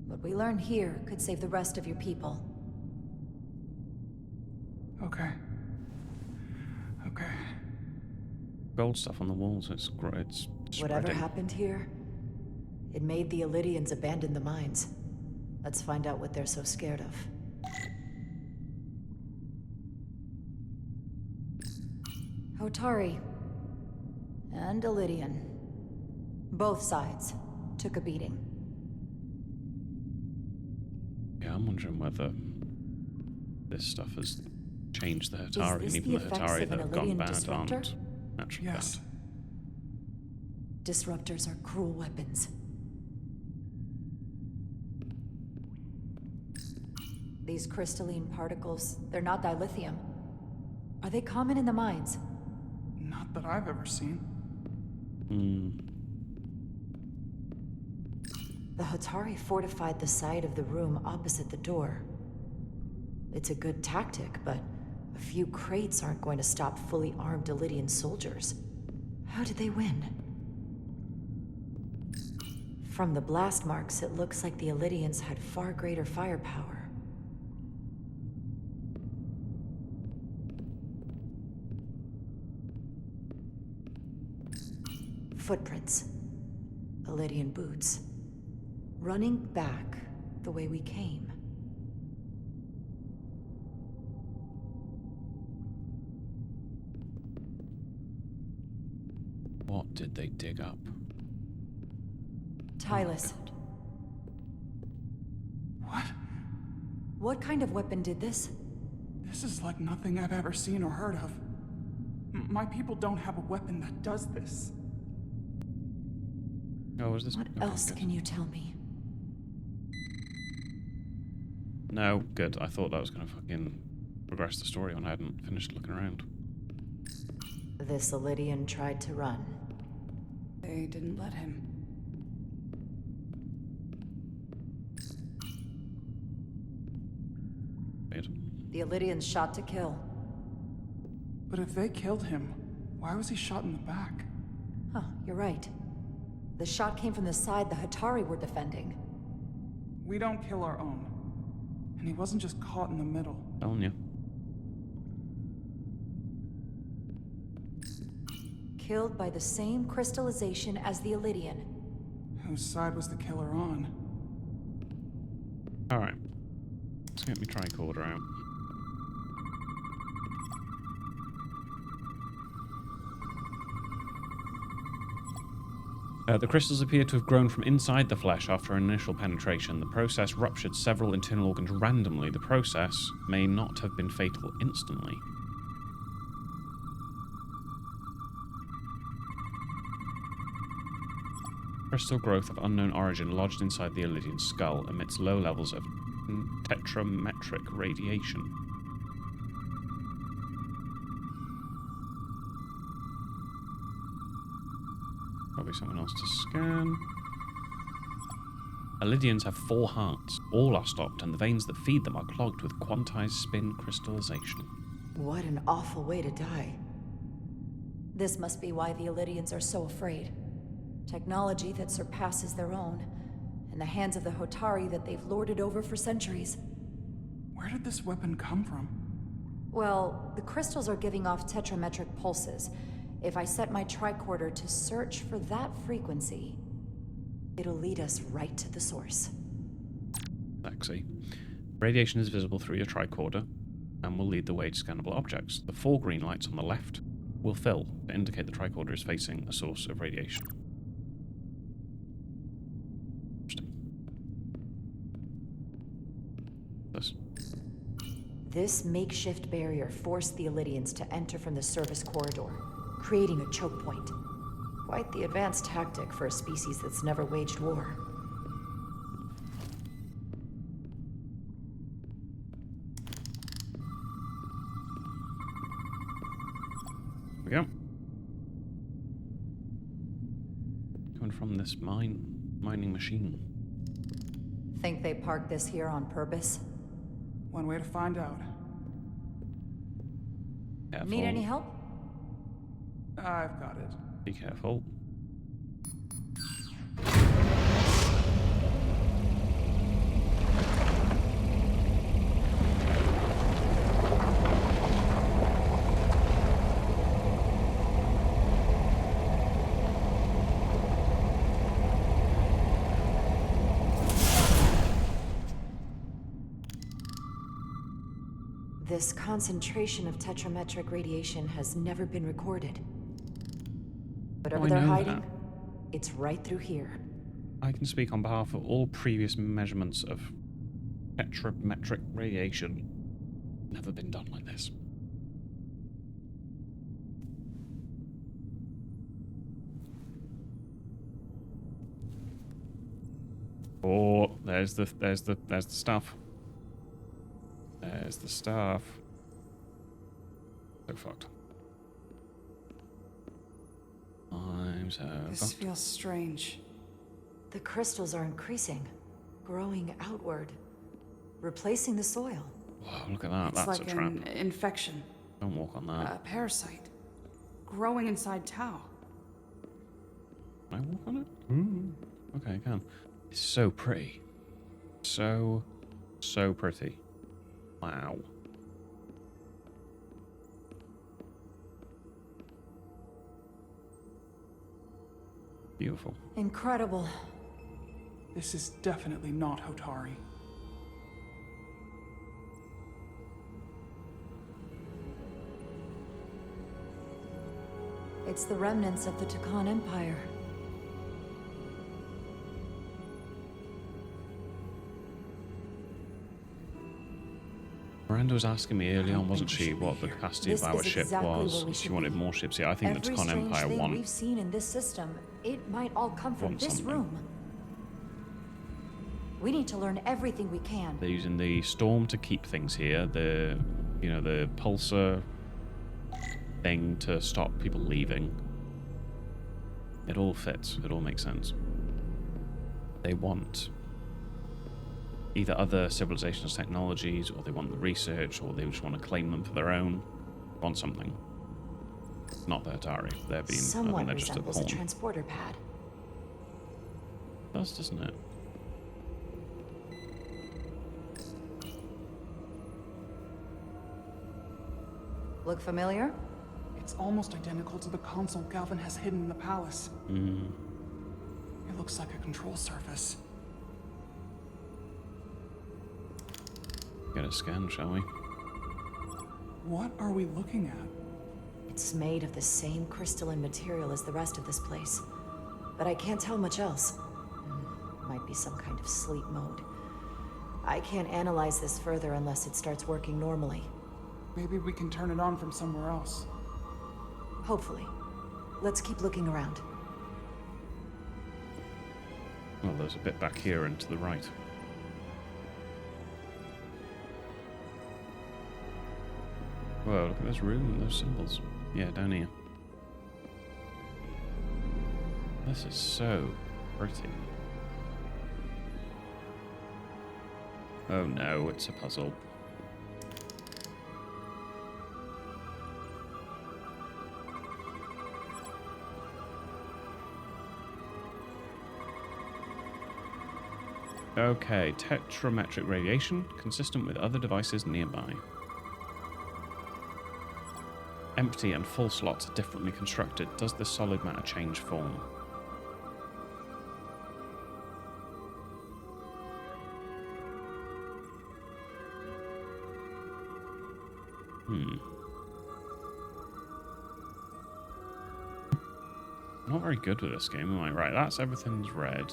What we learn here could save the rest of your people. Okay. Okay. Gold stuff on the walls. It's great. It's Whatever spreading. happened here, it made the Illyrians abandon the mines. Let's find out what they're so scared of. Hotari and Illyrian. Both sides took a beating. Yeah, I'm wondering whether this stuff has changed the Is Hotari, this and even the the effects Hotari of that an have gone Illyrian bad disruptor? aren't naturally Yes. bad. Disruptors are cruel weapons. These crystalline particles, they're not dilithium. Are they common in the mines? Not that I've ever seen. The Hotari fortified the side of the room opposite the door. It's a good tactic, but a few crates aren't going to stop fully armed Illyrian soldiers. How did they win? From the blast marks, it looks like the Illyrians had far greater firepower. Footprints. Illyrian boots. Running back the way we came. What did they dig up? Tylus. What? What kind of weapon did this? This is like nothing I've ever seen or heard of. My people don't have a weapon that does this. Oh, is this? What okay, else good. can you tell me? No, good. I thought that was going to fucking progress the story when I hadn't finished looking around. This Illyrian tried to run. They didn't let him. Weird. The Illyrians shot to kill. But if they killed him, why was he shot in the back? Huh, you're right. The shot came from the side the Hotari were defending. We don't kill our own. And he wasn't just caught in the middle. Telling you. Killed by the same crystallization as the Illyrian. Whose side was the killer on? All right. Let's get my tricorder out. The crystals appear to have grown from inside the flesh after initial penetration. The process ruptured several internal organs randomly. The process may not have been fatal instantly. Crystal growth of unknown origin lodged inside the Elysian skull emits low levels of tetrametric radiation. Probably someone else to scan. Elysians have 4 hearts. All are stopped, and the veins that feed them are clogged with quantized spin crystallization. What an awful way to die. This must be why the Elysians are so afraid. Technology that surpasses their own, in the hands of the Hotari that they've lorded over for centuries. Where did this weapon come from? Well, the crystals are giving off tetrametric pulses. If I set my tricorder to search for that frequency, it'll lead us right to the source. Sexy. Radiation is visible through your tricorder and will lead the way to scannable objects. The 4 green lights on the left will fill to indicate the tricorder is facing a source of radiation. This makeshift barrier forced the Elysians to enter from the service corridor, creating a choke point. Quite the advanced tactic for a species that's never waged war. Here we go. Coming from this mining machine. Think they parked this here on purpose? One way to find out. Careful. Need any help? I've got it. Be careful. This concentration of tetrametric radiation has never been recorded. Whatever they're hiding, it's right through here. I can speak on behalf of all previous measurements of tetrametric radiation. Never been done like this. Oh, there's the stuff. There's the stuff. So fucked. I'm so This feels strange. The crystals are increasing, growing outward, replacing the soil. Whoa, look at that. It's That's like a trap. an infection. Don't walk on that. A parasite. Growing inside Tau. Can I walk on it? Ooh. Okay, I can. It's so pretty. So pretty. Wow. Beautiful. Incredible. This is definitely not Hotari. It's the remnants of the Takan Empire. Miranda was asking me early on, wasn't she, what the capacity of our ship was? She wanted more ships. Yeah, I think the Takan Empire Every won. we've seen in this system, it might all come from this room. We need to learn everything we can. They're using the storm to keep things here. The pulsar thing to stop people leaving. It all fits. It all makes sense. They want either other civilizations' technologies, or they want the research, or they just want to claim them for their own. They want something. Not the Hotari. They're being. Somewhat they're just a resembles a pawn. transporter pad. It does, doesn't it? Look familiar? It's almost identical to the console Galvin has hidden in the palace. It looks like a control surface. it a scan, shall we? What are we looking at? It's made of the same crystalline material as the rest of this place. But I can't tell much else. Might be some kind of sleep mode. I can't analyze this further unless it starts working normally. Maybe we can turn it on from somewhere else. Hopefully. Let's keep looking around. Well, there's a bit back here and to the right. Whoa, look at this room and those symbols. Yeah, down here. This is so pretty. Oh no, it's a puzzle. Okay, tetrametric radiation, consistent with other devices nearby. Empty and full slots are differently constructed. Does this solid matter change form? Not very good with this game, am I? Right, that's everything's red.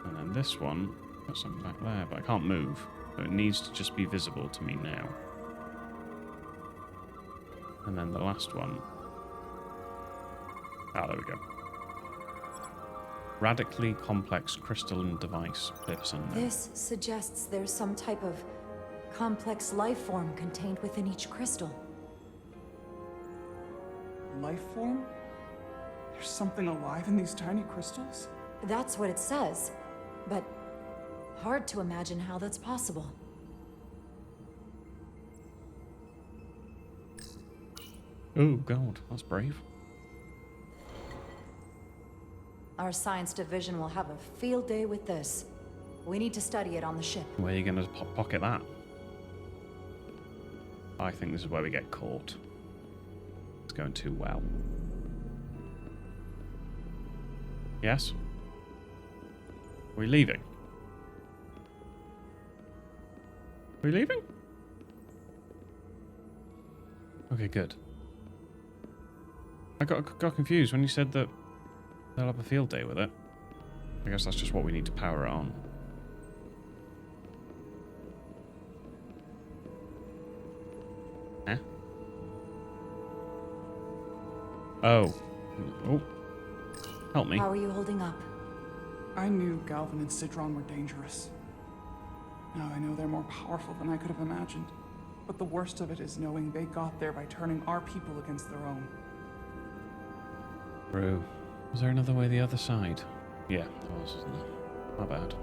And then this one, got something back there, but I can't move. So it needs to just be visible to me now. And then the last one. Ah, there we go. Radically complex crystalline device. This suggests there's some type of complex life form contained within each crystal. Life form? There's something alive in these tiny crystals? That's what it says, but hard to imagine how that's possible. Oh god, that's brave. Our science division will have a field day with this. We need to study it on the ship. Where are you going to pocket that? I think this is where we get caught. It's going too well. Yes? Are we leaving? Are we leaving? Okay, good. I got confused when you said that they'll have a field day with it. I guess that's just what we need to power it on. Huh? Oh. Oh. Help me. How are you holding up? I knew Galvin and Sidron were dangerous. Now I know they're more powerful than I could have imagined. But the worst of it is knowing they got there by turning our people against their own. True. Was there another way the other side? Yeah, there was, wasn't there? My bad.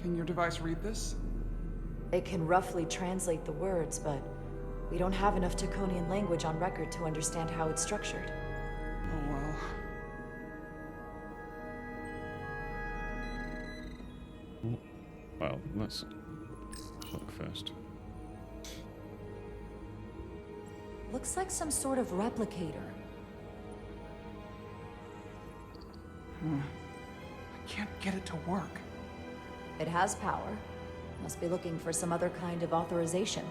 Can your device read this? It can roughly translate the words, but we don't have enough Taconian language on record to understand how it's structured. Oh well. Well, let's look first. Looks like some sort of replicator. I can't get it to work. It has power. Must be looking for some other kind of authorization.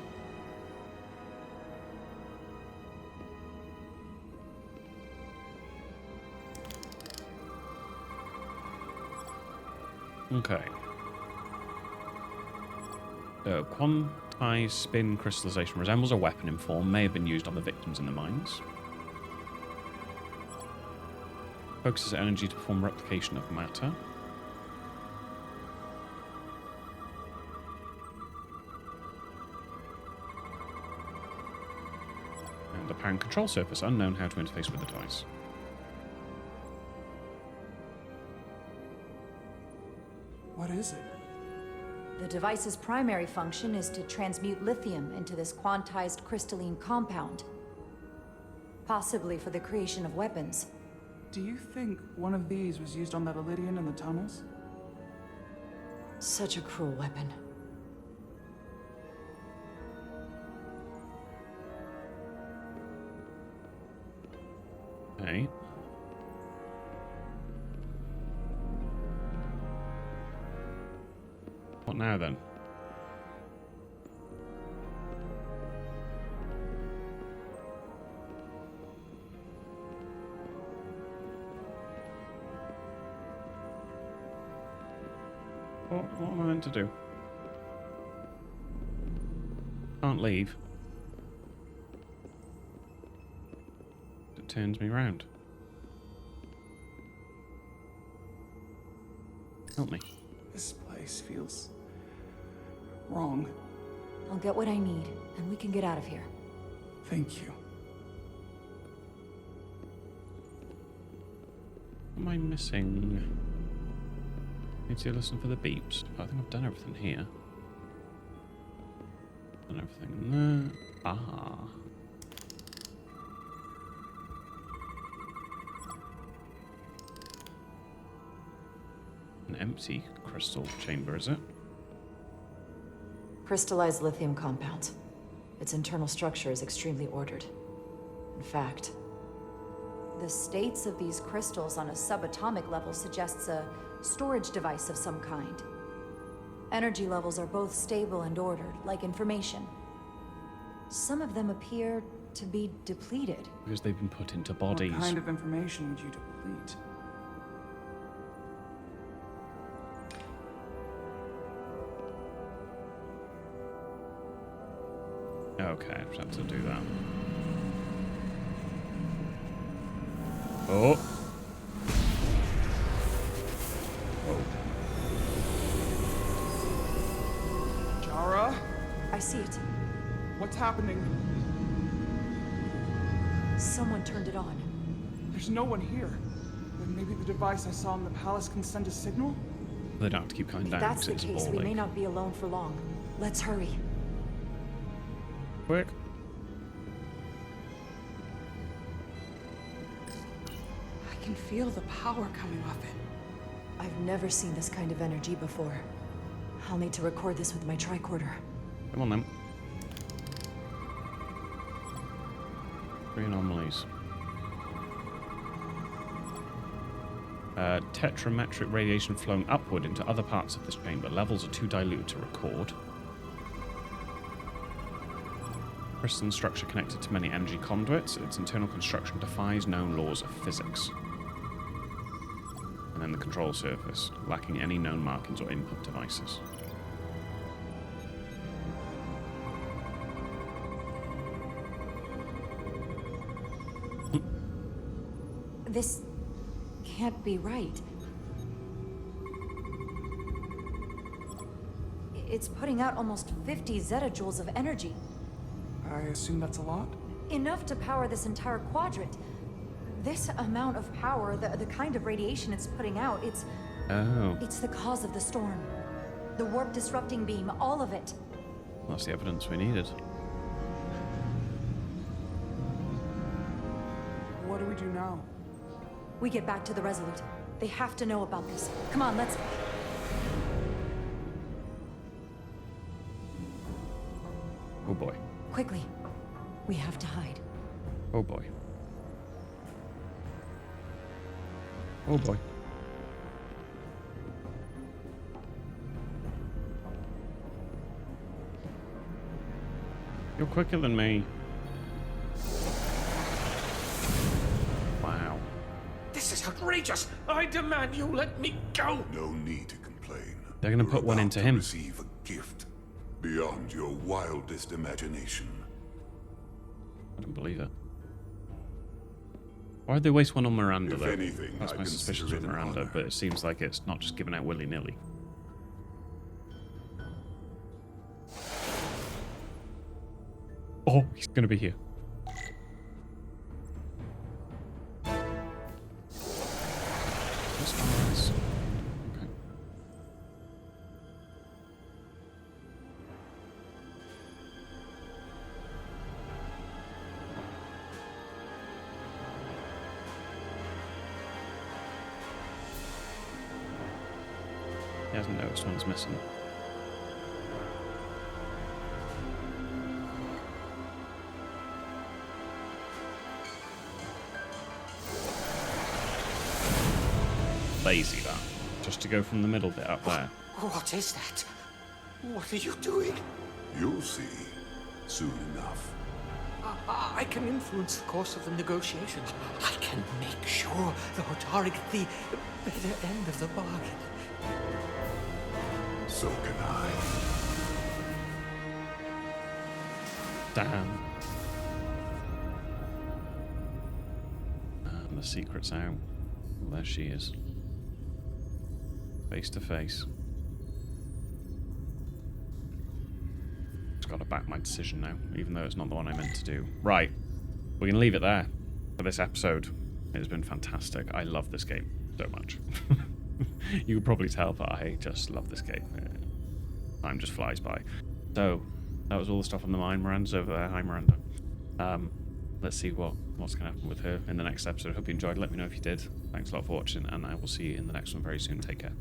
Okay. Quantized spin crystallization resembles a weapon in form, may have been used on the victims in the mines. Focuses energy to perform replication of matter. And apparent control surface, unknown how to interface with the device. What is it? The device's primary function is to transmute lithium into this quantized crystalline compound. Possibly for the creation of weapons. Do you think one of these was used on that Elydian in the tunnels? Such a cruel weapon. Okay. What now then? What am I meant to do? Can't leave. It turns me round. Help me. This place feels wrong. I'll get what I need, and we can get out of here. Thank you. What am I missing? Need to listen for the beeps. I think I've done everything here. Done everything in there. Ah. An empty crystal chamber, is it? Crystallized lithium compound. Its internal structure is extremely ordered. In fact, the states of these crystals on a subatomic level suggests a storage device of some kind. Energy levels are both stable and ordered, like information. Some of them appear to be depleted. Because they've been put into bodies. What kind of information would you deplete? Okay, I just have to do that. Oh! Jara? I see it. What's happening? Someone turned it on. There's no one here. Then maybe the device I saw in the palace can send a signal? They don't have to keep coming down. If that's the it's case, we may not be alone for long. Let's hurry. Quick. I can feel the power coming off it. I've never seen this kind of energy before. I'll need to record this with my tricorder. Come on then. 3 anomalies. Tetrametric radiation flowing upward into other parts of this chamber. Levels are too dilute to record. Crystalline structure connected to many energy conduits. Its internal construction defies known laws of physics. And then the control surface, lacking any known markings or input devices. This can't be right. It's putting out almost 50 zettajoules of energy. I assume that's a lot? Enough to power this entire quadrant. This amount of power, the kind of radiation it's putting out, it's the cause of the storm. The warp disrupting beam, all of it. That's the evidence we needed. What do we do now? We get back to the Resolute. They have to know about this. Come on, let's... Oh boy. Quickly. We have to hide. Oh boy. Oh boy. You're quicker than me. Wow. This is outrageous! I demand you let me go! No need to complain. They're gonna put one into him. Receive a gift beyond your wildest imagination. I don't believe it. Why'd they waste one on Miranda, If though? anything, That's I my suspicions with consider it an Miranda, honor. but it seems like it's not just given out willy-nilly. Oh, he's gonna be here. What's RS? Okay. He hasn't noticed one's missing. lazy, that. Just to go from the middle bit up there. What is that? What are you doing? You'll see soon enough. I can influence the course of the negotiations. I can make sure the Hotari get the better end of the bargain. So can I. Damn. And the secret's out. Well, there she is. Face to face. Just got to back my decision now, even though it's not the one I meant to do. Right. We're going to leave it there for this episode. It has been fantastic. I love this game so much. You can probably tell that I just love this game. Time just flies by. So, that was all the stuff on the mind. Miranda's over there. Hi, Miranda. Let's see what's going to happen with her in the next episode. Hope you enjoyed. Let me know if you did. Thanks a lot for watching, and I will see you in the next one very soon. Take care.